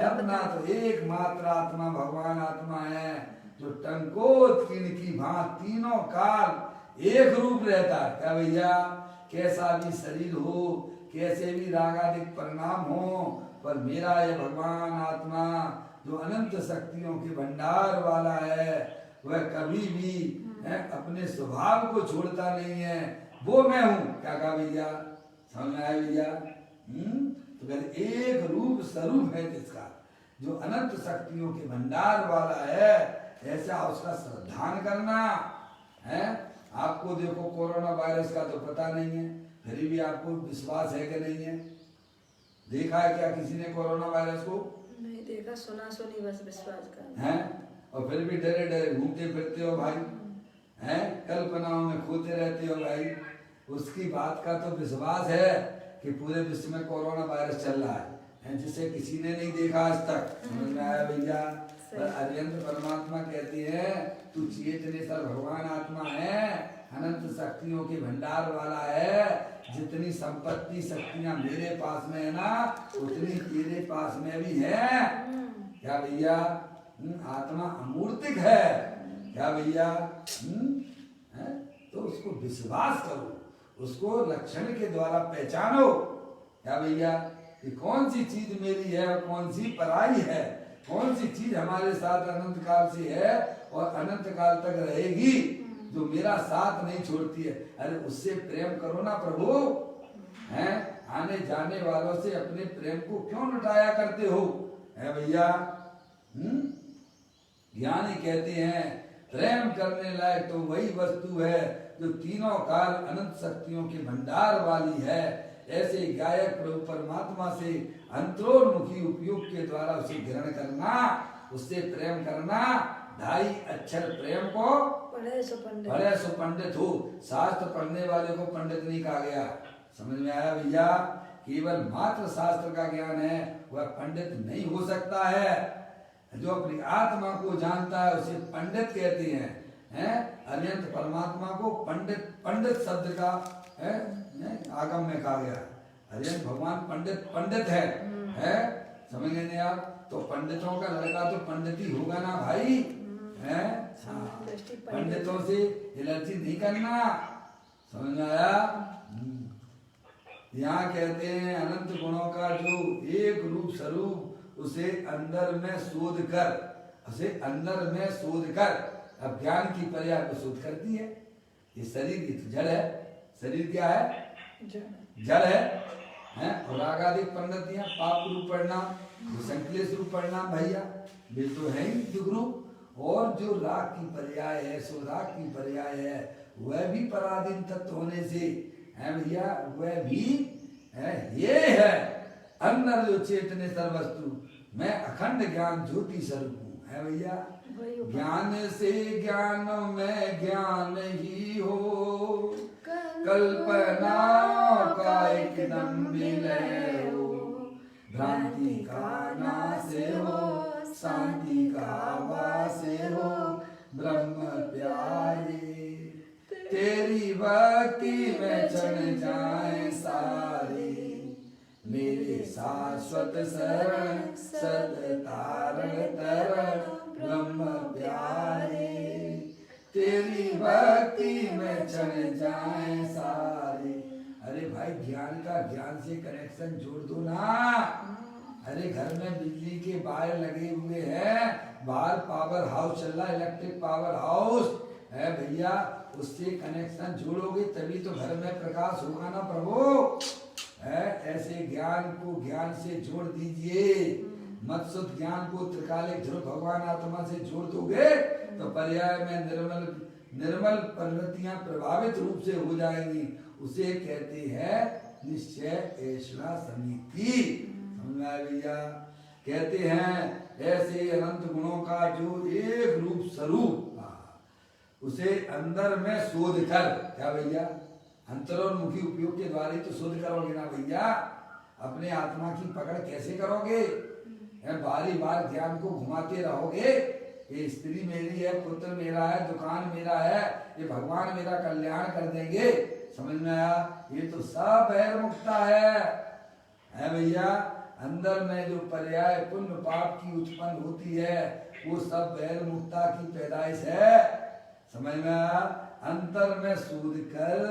अपना तो एकमात्र आत्मा भगवान आत्मा है जो टंकोत्कीर्ण की भांति तीनों काल एक रूप रहता है। क्या भैया, कैसा भी शरीर हो, कैसे भी रागादिक परिणाम हो, पर मेरा ये भगवान आत्मा जो अनंत शक्तियों के भंडार वाला है वह कभी भी अपने स्वभाव को छोड़ता नहीं है। वो मैं हूँ। क्या कहा भैया, समझ में आया भैया? तो कहते एक रूप स्वरूप है जिसका, जो अनंत शक्तियों के भंडार वाला है, ऐसा उसका श्रद्धान करना है। आपको देखो कोरोना वायरस का तो पता नहीं है, फिर भी आपको विश्वास है कि नहीं है? देखा है क्या किसी ने कोरोना वायरस को? नहीं देखा, सुना सुनी बस विश्वास कर हैं। और फिर भी डरे डरे घूमते फिरते हो भाई, हैं, कल्पनाओं में खोते रहते हो भाई। उसकी बात का तो विश्वास है कि पूरे विश्व में कोरोना वायरस चल रहा है जिसे किसी ने नहीं देखा आज तक। समझ में आया भैया? पर अरिहंत परमात्मा कहती है तू चेतनेश्वर भगवान आत्मा है, अनंत शक्तियों के भंडार वाला है। जितनी संपत्ति शक्तियां मेरे पास में है ना उतनी तेरे पास में भी है। क्या भैया, आत्मा अमूर्तिक है। क्या भैया, तो उसको विश्वास करो, उसको लक्षण के द्वारा पहचानो। क्या भैया, कि कौन सी चीज मेरी है और कौन सी पराई है, कौन सी चीज हमारे साथ अनंत काल से है और अनंत काल तक रहेगी, जो मेरा साथ नहीं छोड़ती है। अरे उससे प्रेम करो ना प्रभु, हैं? आने जाने वालों से अपने प्रेम को क्यों लुटाया करते हो? है भैया, ज्ञानी कहते हैं प्रेम करने लायक तो वही वस्तु है जो तीनों काल अनंत शक्तियों के भंडार वाली है। ऐसे गायक प्रभु परमात्मा से अंतरोन्मुखी उपयोग के द्वारा उसे ग्रहण करना, उससे प्रेम करना। ढाई अक्षर प्रेम को पढ़े सो पंडित हो। शास्त्र पढ़ने वाले को पंडित नहीं कहा गया। समझ में आया भैया? केवल मात्र शास्त्र का ज्ञान है वह पंडित नहीं हो सकता है। जो अपनी आत्मा को जानता है उसे पंडित कहते हैं। अरिहंत परमात्मा को पंडित, पंडित शब्द का आगम में कहा गया। अरिहंत भगवान पंडित है। समझ गए नहीं आप? तो पंडितों का लड़का तो पंडित ही होगा ना भाई, है? पंडितों से एलर्जी नहीं करना। समझ में आया? यहाँ कहते हैं अनंत गुणों का जो एक रूप स्वरूप उसे अंदर में शोध कर, उसे अंदर में शोध कर, अब ज्ञान की पर्याय को शोध करती है। ये शरीर की तो जड़ है। शरीर क्या है? जड़ है। और रागादिक परिणतियां, पाप रूप परिणाम, संकलेश रूप परिणाम भैया वे तो है ही दुख रूप। और जो राग की पर्याय है, सो राग की पर्याय है, वह भी पराधीन तत्व होने से है भैया, वह भी है। ये है अंदर जो चेतने सर्वस्तु, मैं अखंड ज्ञान ज्योति स्वरूप हूँ। है भैया, ज्ञान से ज्ञान में ज्ञान ही हो, कल्पना का एकदम विलय हो, भ्रांति का नाश हो, शांति का वास हो, ब्रह्म प्यारे, तेरी भक्ति में चढ़ जाए सारे, मेरे शाश्वत शरण सद तारण तरण ब्रह्म प्यारे, तेरी भक्ति में चढ़ जाए सारे। अरे भाई ज्ञान का ज्ञान से कनेक्शन जोड़ दो ना। अरे घर में बिजली के वायर लगे हुए हैं, बाहर पावर हाउस चल रहा है, इलेक्ट्रिक पावर हाउस है भैया, उससे कनेक्शन जोड़ोगे तभी तो घर में प्रकाश होगा ना प्रभु। है ऐसे ज्ञान को ज्ञान से जोड़ दीजिए, मत शुद्ध ज्ञान को त्रिकालिक ध्रुव भगवान आत्मा से जोड़ दोगे तो पर्याय में निर्मल प्रवृत्तियां प्रभावित रूप से हो जाएंगी। उसे कहते हैं निश्चय ऐसा समिति। समझ में आया भैया? कहते हैं ऐसे अनंत गुणों का जो एक रूप स्वरूप, उसे अंदर में शोध कर, क्या भैया अंतरोन्मुखी उपयोग के द्वारा ही तो शोध करोगे ना भैया। अपने आत्मा की पकड़ कैसे करोगे? बारी बार ज्ञान को घुमाते रहोगे, ये स्त्री मेरी है, पुत्र मेरा है, दुकान मेरा है, ये भगवान मेरा कल्याण कर देंगे। समझ में आया? ये तो सब बैर मुक्ता है भैया। अंदर में जो पर्याय पुण्य पाप की उत्पन्न होती है वो सब बैर मुक्ता की पैदाइश है। समझ में आया? अंतर में शोध कर,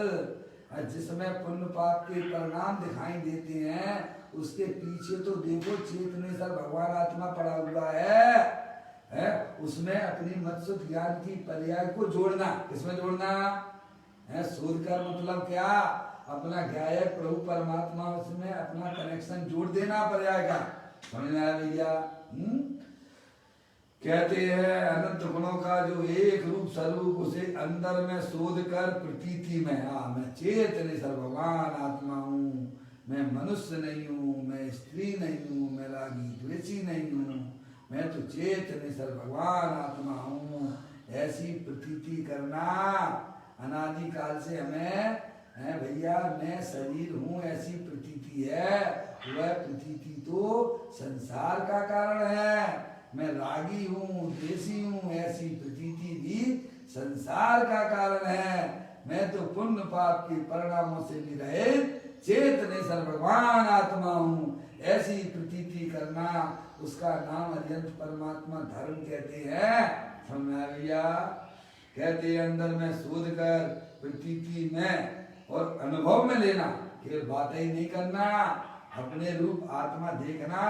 जिसमें पुण्य पाप के परिणाम दिखाई देते हैं उसके पीछे तो देखो चेतनेश्वर भगवान आत्मा पड़ा हुआ है। उसमें अपनी मत्सुत ज्ञान की पर्याय को जोड़ना। किसमें जोड़ना है? शोध कर मतलब क्या? अपना ज्ञायक प्रभु परमात्मा उसमें अपना कनेक्शन जोड़ देना पर्याय का। समझ में आया भैया? कहते हैं अनंत गुणों का जो एक रूप स्वरूप, उसे अंदर में शोध कर प्रतीति में, मैं चेतनेश्वर भगवान आत्मा हूँ, मैं मनुष्य नहीं हूँ, मैं स्त्री नहीं हूँ, मैं रागी द्वेषी नहीं हूँ, मैं तो चेतनेश्वर भगवान आत्मा हूँ, ऐसी प्रतीति करना। अनादि काल से हमें है भैया, मैं शरीर हूँ ऐसी प्रतीति है। वह प्रतीति तो संसार का कारण है। मैं रागी हूँ द्वेषी हूँ ऐसी प्रतीति भी संसार का कारण है। मैं तो पुण्य पाप के परिणामों से भी रहित चेतनेश्वर भगवान आत्मा हूँ, ऐसी प्रतीति करना, उसका नाम अत्यंत परमात्मा धर्म कहते हैं। समझ भैया? कहते अंदर में शोध कर प्रतीति में और अनुभव में लेना, केवल बातें ही नहीं करना, अपने रूप आत्मा देखना।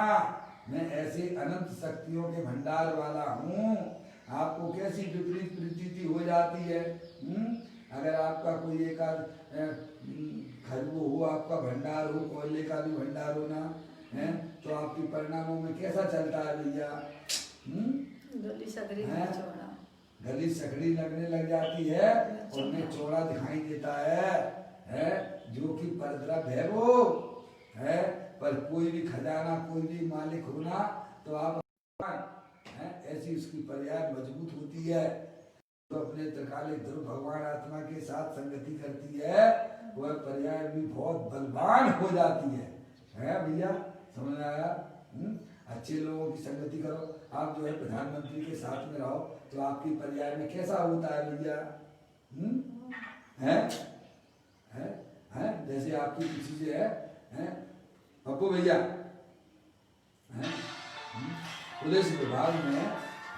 मैं ऐसे अनंत शक्तियों के भंडार वाला हूँ। आपको कैसी विपरीत प्रतीति हो जाती है? अगर आपका कोई एक खजबो हो, आपका भंडार हो, कोयले का भी भंडार हो ना है, तो आपकी परिणामों में कैसा चलता है भैया? गली सकड़ी लगने लग जाती है और उन्हें चौड़ा दिखाई देता है जो कि परद्रव है वो है। पर कोई भी खजाना, कोई भी मालिक होना तो आप ऐसी उसकी पर्याय मजबूत होती है। तो अपने त्रिकालिक ध्रुव भगवान आत्मा के साथ संगति करती है, वह पर्याय भी बहुत बलवान हो जाती है भैया? समझ में आया? अच्छे लोगों की संगति करो। आप जो है प्रधानमंत्री के साथ में रहो तो आपकी पर्याय में कैसा होता है भैया? है जैसे आपकी किसी से है पप्पू भैया पुलिस विभाग में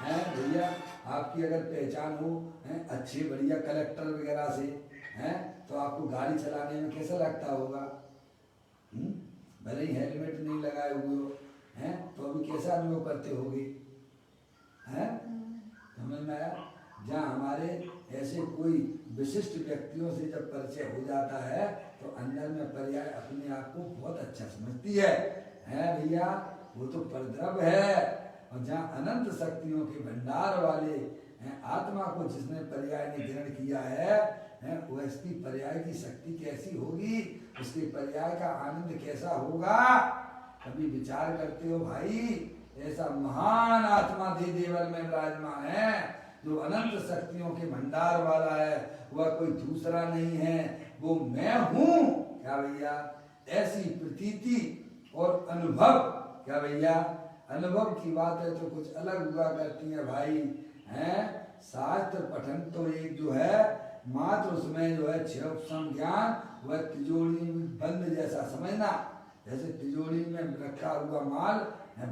है भैया, आपकी अगर पहचान हो अच्छे बढ़िया कलेक्टर वगैरह से तो आपको गाड़ी चलाने में कैसा लगता होगा? भले ही हेलमेट नहीं लगाए हुए हो तो अभी कैसा अनुभव करते होगे? समझ में आया? जहाँ हमारे ऐसे कोई विशिष्ट व्यक्तियों से जब परिचय हो जाता है तो अंदर में पर्याय अपने आप को बहुत अच्छा समझती है भैया। वो तो परद्रव है। और जहाँ अनंत शक्तियों के भंडार वाले आत्मा को जिसने पर्याय ने ग्रहण किया है वो इसकी पर्याय की शक्ति कैसी होगी, उसके पर्याय का आनंद कैसा होगा? कभी विचार करते हो भाई? ऐसा महान आत्मा दे देवल में विराजमान है जो अनंत शक्तियों के भंडार वाला है, वह कोई दूसरा नहीं है, वो मैं हूँ। क्या भैया? ऐसी प्रतीति और अनुभव, क्या भैया? अनुभव की बात है तो कुछ अलग हुआ करती है भाई शास्त्र पठन तो एक जो है मात्र उसमें जो है 6 उपशम ज्ञान, वह तिजोरी में बंद जैसा समझना। जैसे तिजोरी में रखा हुआ माल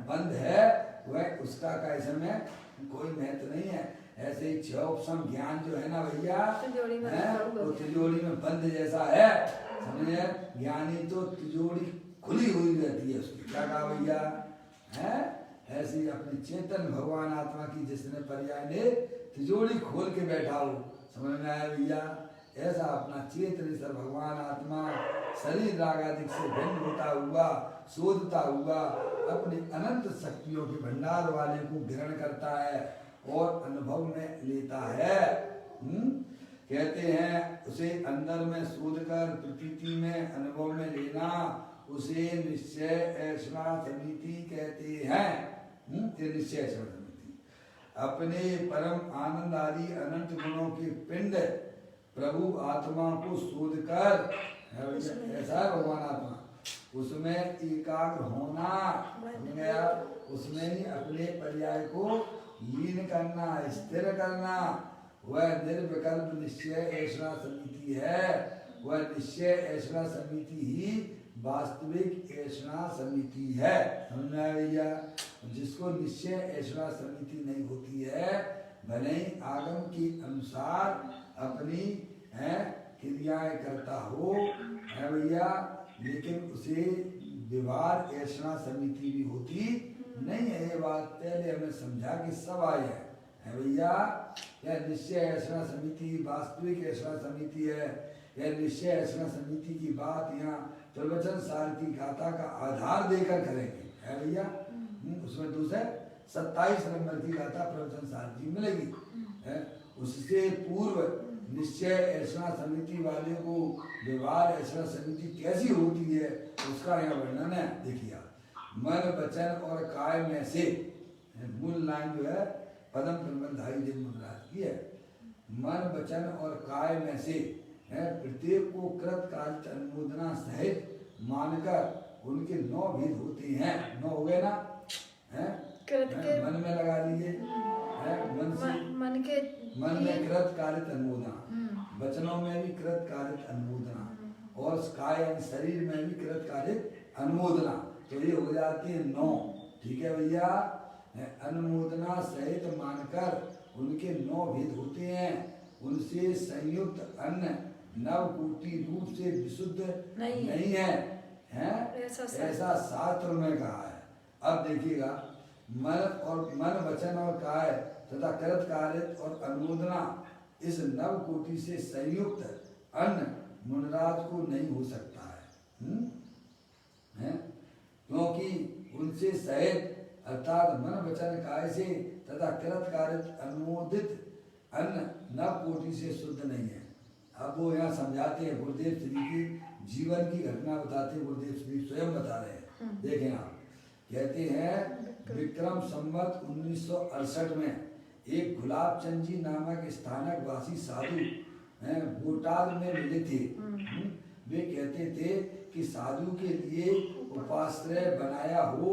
बंद है, वह उसका कैसे में कोई महत्व नहीं है। ऐसे ही 6 उपशम ज्ञान जो है ना भैया, वो तिजोरी में बंद जैसा है, समझे। ज्ञानी तो तिजोरी खुली हुई रहती है उसकी, क्या कहा भैया है। ऐसी अपनी चेतन भगवान आत्मा की जिसने पर्याय ने तिजोरी खोल के बैठा हो, समझ में आया भैया। ऐसा अपना चेतन ईश्वर भगवान आत्मा शरीर रागादिक से भिन्न होता हुआ, शोधता हुआ अपनी अनंत शक्तियों के भंडार वाले को ग्रहण करता है और अनुभव में लेता है। कहते हैं उसे अंदर में शोध कर प्रतीति में अनुभव में लेना, उसे निश्चय ऐसा समिति कहते हैं। ये निश्चय ऐसा समिति अपने परम आनंद आदि अनंत गुणों के पिंड प्रभु आत्मा को शोध कर, ऐसा है भगवान आत्मा, उसमें एकाग्र होना, उसमें ही अपने पर्याय को लीन करना, स्थिर करना, वह निर्विकल्प निश्चय ऐसा समिति है। वह निश्चय ऐसा समिति ही वास्तविक ऐसा समिति है, समझना भैया। जिसको निश्चय ऐसा समिति नहीं होती है, भले ही आगम के अनुसार अपनी क्रियाएं करता हो है भैया, लेकिन उसे व्यवहार ऐसा समिति भी होती नहीं है। ये बात पहले हमें समझा कि सब आए है भैया। यह निश्चय ऐसा समिति वास्तविक ऐसा समिति है। यह निश्चय ऐसा समिति की बात यहाँ प्रवचन सार की गाथा का आधार देकर करेंगे है भैया। उसमें दूसरे 27 नंबर की गाथा प्रवचन सार की मिलेगी। उससे पूर्व निश्चय ऐसा समिति वाले को व्यवहार ऐसा समिति कैसी होती है उसका यहाँ वर्णन है। देखिए मन वचन और काय में से, मूल लाइन जो है पदम प्रबंधाई देव महाराज की है। मन वचन और काय में से प्रत्येक को कृत कार्य अनुमोदना सहित मानकर उनके 9 भेद होते हैं। 9 हो गए ना, मन में लगा लीजिए, मन में कृत कार्य अनुमोदना, वचनों में भी कृत कार्य अनुमोदना, और काय शरीर में भी कृत कार्य अनुमोदना, तो ये हो जाती है 9। ठीक है भैया। अनुमोदना सहित मानकर उनके 9 भेद होते हैं। उनसे संयुक्त अन्य नव कोटि रूप से विशुद्ध नहीं है, ऐसा शास्त्र में कहा है। अब देखिएगा मन वचन और काय तथा कृत कार्य और अनुमोदना इस नव कोटि से संयुक्त अन्य मुनराज को नहीं हो सकता है, क्योंकि उनसे सहित अर्थात मन वचन काय से तथा कृत कार्य अनुमोदित अन्य नव कोटि से शुद्ध नहीं है। अब वो यहाँ समझाते हैं, गुरुदेव श्री की जीवन की घटना बताते हैं, गुरुदेव श्री स्वयं बता रहे हैं। देखें आप, कहते हैं विक्रम संवत 1968 में एक गुलाब चंद जी नामक स्थानक वासी साधु बोटाद में मिले थे। वे कहते थे कि साधु के लिए उपाश्रय बनाया हो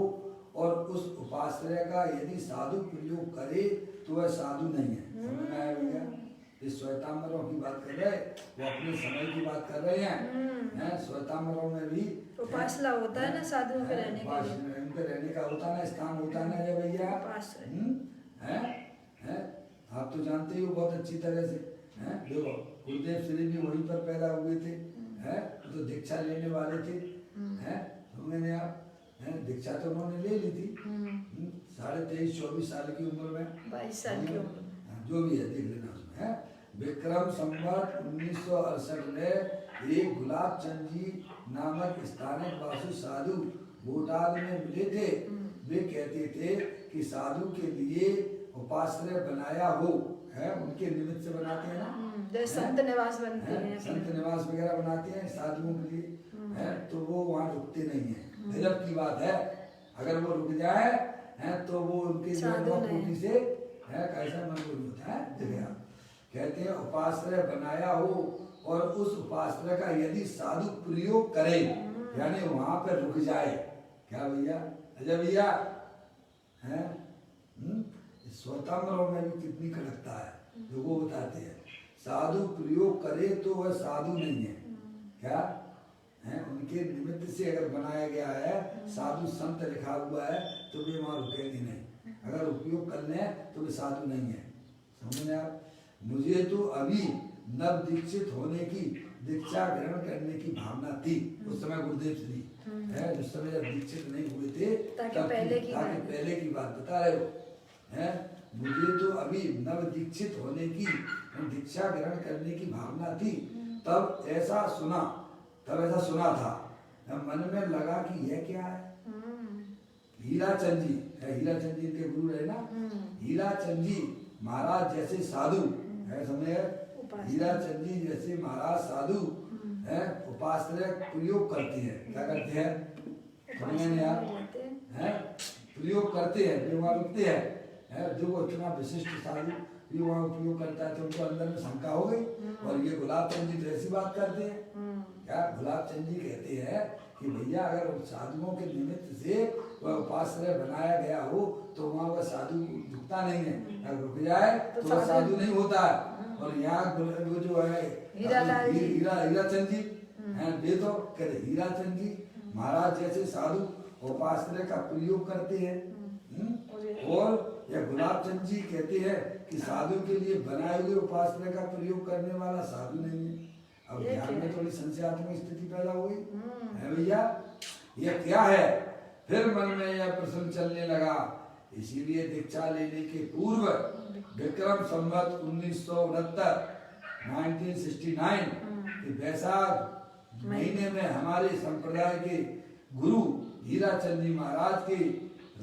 और उस उपाश्रय का यदि साधु प्रयोग करे तो वह साधु नहीं है। समझ में आया भैया? इस श्वेतांबरों की बात कर रहे, वो अपने समय की बात कर रहे हैं। श्वेतांबरों में भी उपासना होता है ना साधुओं के रहने के लिए, उनके रहने का होता ना, स्थान होता ना जब भैया है। आप तो जानते ही हो बहुत अच्छी तरह से। देखो गुरुदेव श्री भी वहीं पर पैदा हुए थे, तो दीक्षा लेने वाले थे। मैंने आप दीक्षा तो उन्होंने ले ली थी 23.5-24 साल की उम्र में, 22 साल की उम्र, जो भी है देख लेना उसमें। विक्रम संवत 1968 में एक गुलाब चंद जी नामक स्थानिक वासु साधु बोटाद में मिले थे। वे कहते थे कि साधु के लिए उपाश्रय बनाया हो, उनके निमित्त से बनाते हैं ना, संत निवास बनते हैं, संत निवास वगैरह बनाते हैं साधुओं के लिए, तो वो वहाँ रुकते नहीं है। गजब की बात है, अगर वो रुक जाए तो वो उनके कोटि से कैसा मंजूर होता है। देखिए आप कहते हैं उपाश्रय बनाया हो और उस उपाश्रय का यदि साधु प्रयोग करे, यानी वहां पर रुक जाए। क्या भैया? अजय भैया है। श्वेतांबरों में भी कितनी कड़कता है। जो वो बताते हैं साधु प्रयोग करे तो वह साधु नहीं है। क्या है? उनके निमित्त से अगर बनाया गया है साधु संत लिखा हुआ है तो वे वहां रुकेंगे नहीं। अगर उपयोग कर लें तो वे साधु नहीं है। समझ में आप? मुझे तो अभी नव दीक्षित होने की दीक्षा ग्रहण करने की भावना थी उस समय गुरुदेव श्री है जिस समय जब दीक्षित नहीं हुए थे ताकि पहले की बात बता रहे हो है। मुझे तो अभी नव दीक्षित होने की दीक्षा ग्रहण करने की भावना थी तब ऐसा सुना था। मन में लगा कि यह क्या है। हीराचंद जी है, हीराचंद जी के गुरु है ना। हीराचंद जी महाराज जैसे साधु है, समझे? हीराचंद जी जैसे महाराज साधु है उपासना प्रयोग करते हैं। क्या करते हैं? समझे आप? है प्रयोग करते हैं, वे वहाँ रुकते हैं। जो वो इतना विशिष्ट साधु ये वहाँ उपयोग करता है तो उनको अंदर में शंका हो गई। और ये गुलाब चंद जी तो ऐसी बात करते हैं। क्या गुलाब चंद जी कहते हैं कि भैया अगर साधुओं के निमित्त से वह उपाश्रय बनाया गया हो तो वहाँ वह साधु रुकता नहीं है। अगर रुक जाए तो वह साधु नहीं होता है। और यहाँ वो जो है हीराचंद जी वे तो कहते हीराचंद जी महाराज जैसे साधु उपाश्रय का प्रयोग करते हैं। और यह गुलाब चंद जी कहते हैं कि साधु के लिए बनाए हुए उपासना का प्रयोग करने वाला साधु नहीं है। अब ध्यान में थोड़ी संशयात्मक स्थिति पैदा हुई है भैया यह क्या है। फिर मन में यह प्रश्न चलने लगा। इसीलिए दीक्षा लेने के पूर्व विक्रम संवत 1969 के वैशाख महीने में हमारे संप्रदाय के गुरु हीराचंद जी महाराज के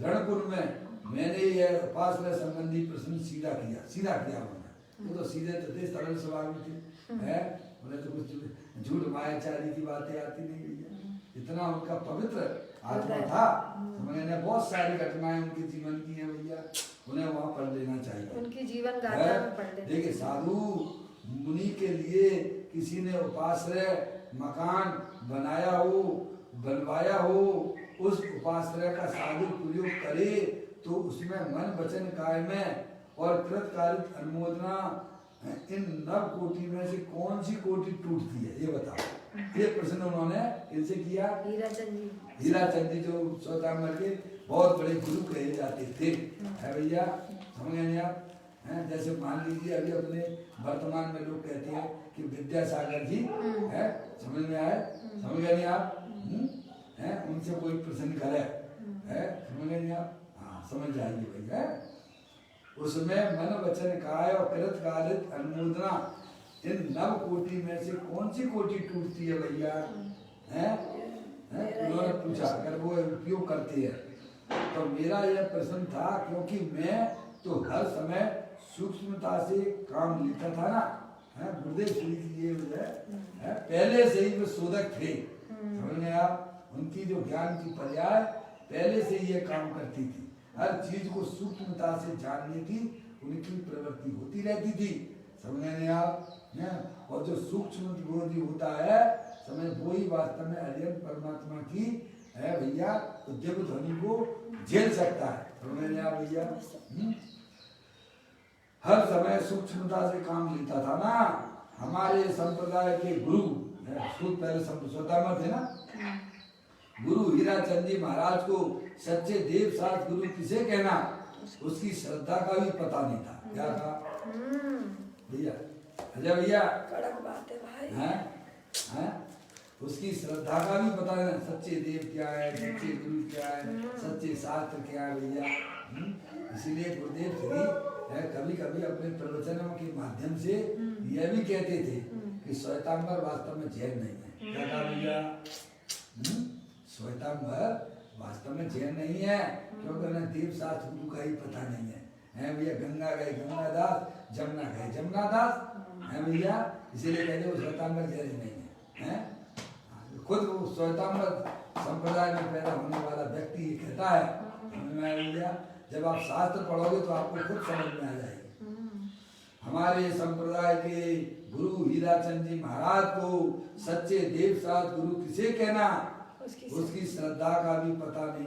रणपुर में मैंने यह उपासना संबंधी प्रश्न सीधा किया उन्होंने। वो तो सीधे तो थे, सरल स्वभाव थे है। उन्हें तो कुछ झूठ मायाचारी की बातें आती नहीं भैया। इतना उनका पवित्र आत्मा था। मैंने बहुत सारी घटनाएं उनके जीवन की हैं भैया, उन्हें वहाँ पढ़ लेना चाहिए। उनकी जीवन गाथा में पढ़ लेना। देखिए साधु मुनि के लिए किसी ने उपाश्रय मकान बनवाया हो उस उपाश्रय का साधु प्रयोग करे तो उसमें मन वचन काय में और कृतकारित अनुमोदना इन नव कोटि में से कौन सी कोटि टूटती है ये बताओ। ये प्रश्न उन्होंने इनसे किया। हीराचंद जी जो स्वतांबर के बहुत बड़े गुरु कहे जाते थे है भैया। समझ गए आप? जैसे मान लीजिए अभी अपने वर्तमान में लोग कहते हैं कि विद्यासागर जी है। समझ में आए? समझ गए नहीं आप? उनसे कोई प्रश्न करे है, समझ गए नहीं आप? समझ जाएंगे भैया। उसमें मन वचन काय और कृतकारित अनुमोदना इन नव कोटि में से कौन सी कोटि टूटती है भैया? उन्होंने पूछा अगर वो उपयोग करती है तो मेरा यह प्रश्न था क्योंकि मैं तो हर समय सूक्ष्मता से काम लेता था ना। गुरुदेव श्री की ये है पहले से ही वो शोधक थे। समझ गए आप? उनकी जो ज्ञान की पर्याय पहले से ही ये काम करती थी। हर चीज को सूक्ष्मता से जानने की उनकी प्रवृत्ति होती रहती थी। समझ गए आप? और जो सूक्ष्म बोधि होता है समझ वो ही वास्तव में अरियन परमात्मा की है भैया। तो दिव्य ध्वनि को झेल सकता है। समझ गए आप भैया? हर समय सूक्ष्मता से काम लेता था ना। हमारे संप्रदाय के गुरु पहले स्वतंत्र थे ना। गुरु हीराचंद जी महाराज को सच्चे देव साथ गुरु किसे कहना उसकी श्रद्धा का भी पता नहीं था। क्या था भैया? अजय भैया कड़क बात है भाई। हैं? उसकी श्रद्धा का भी पता नहीं। सच्चे देव क्या है, सच्चे गुरु क्या है, सच्चे शास्त्र क्या है भैया। इसीलिए गुरुदेव श्री कभी कभी अपने प्रवचनों के माध्यम से यह भी कहते थे कि श्वेतांबर वास्तव में जैन नहीं है। क्या कहा भैया? श्वेतांबर वास्तव में जैन नहीं है क्योंकि उन्हें देव शास्त्र गुरु का ही पता नहीं है भैया। गंगा गए गंगादास, जमुना गए जमुनादास है भैया। इसीलिए कहते वो श्वेतांबर जैन नहीं है। खुद वो श्वेतांबर संप्रदाय में पैदा होने वाला व्यक्ति ये कहता है भैया। जब आप शास्त्र पढ़ोगे तो आपको खुद समझ में आ जाएगी। हमारे संप्रदाय के गुरु हीराचंद जी महाराज को सच्चे देव साथ गुरु किसे कहना उसकी श्रद्धा का भी पता नहीं।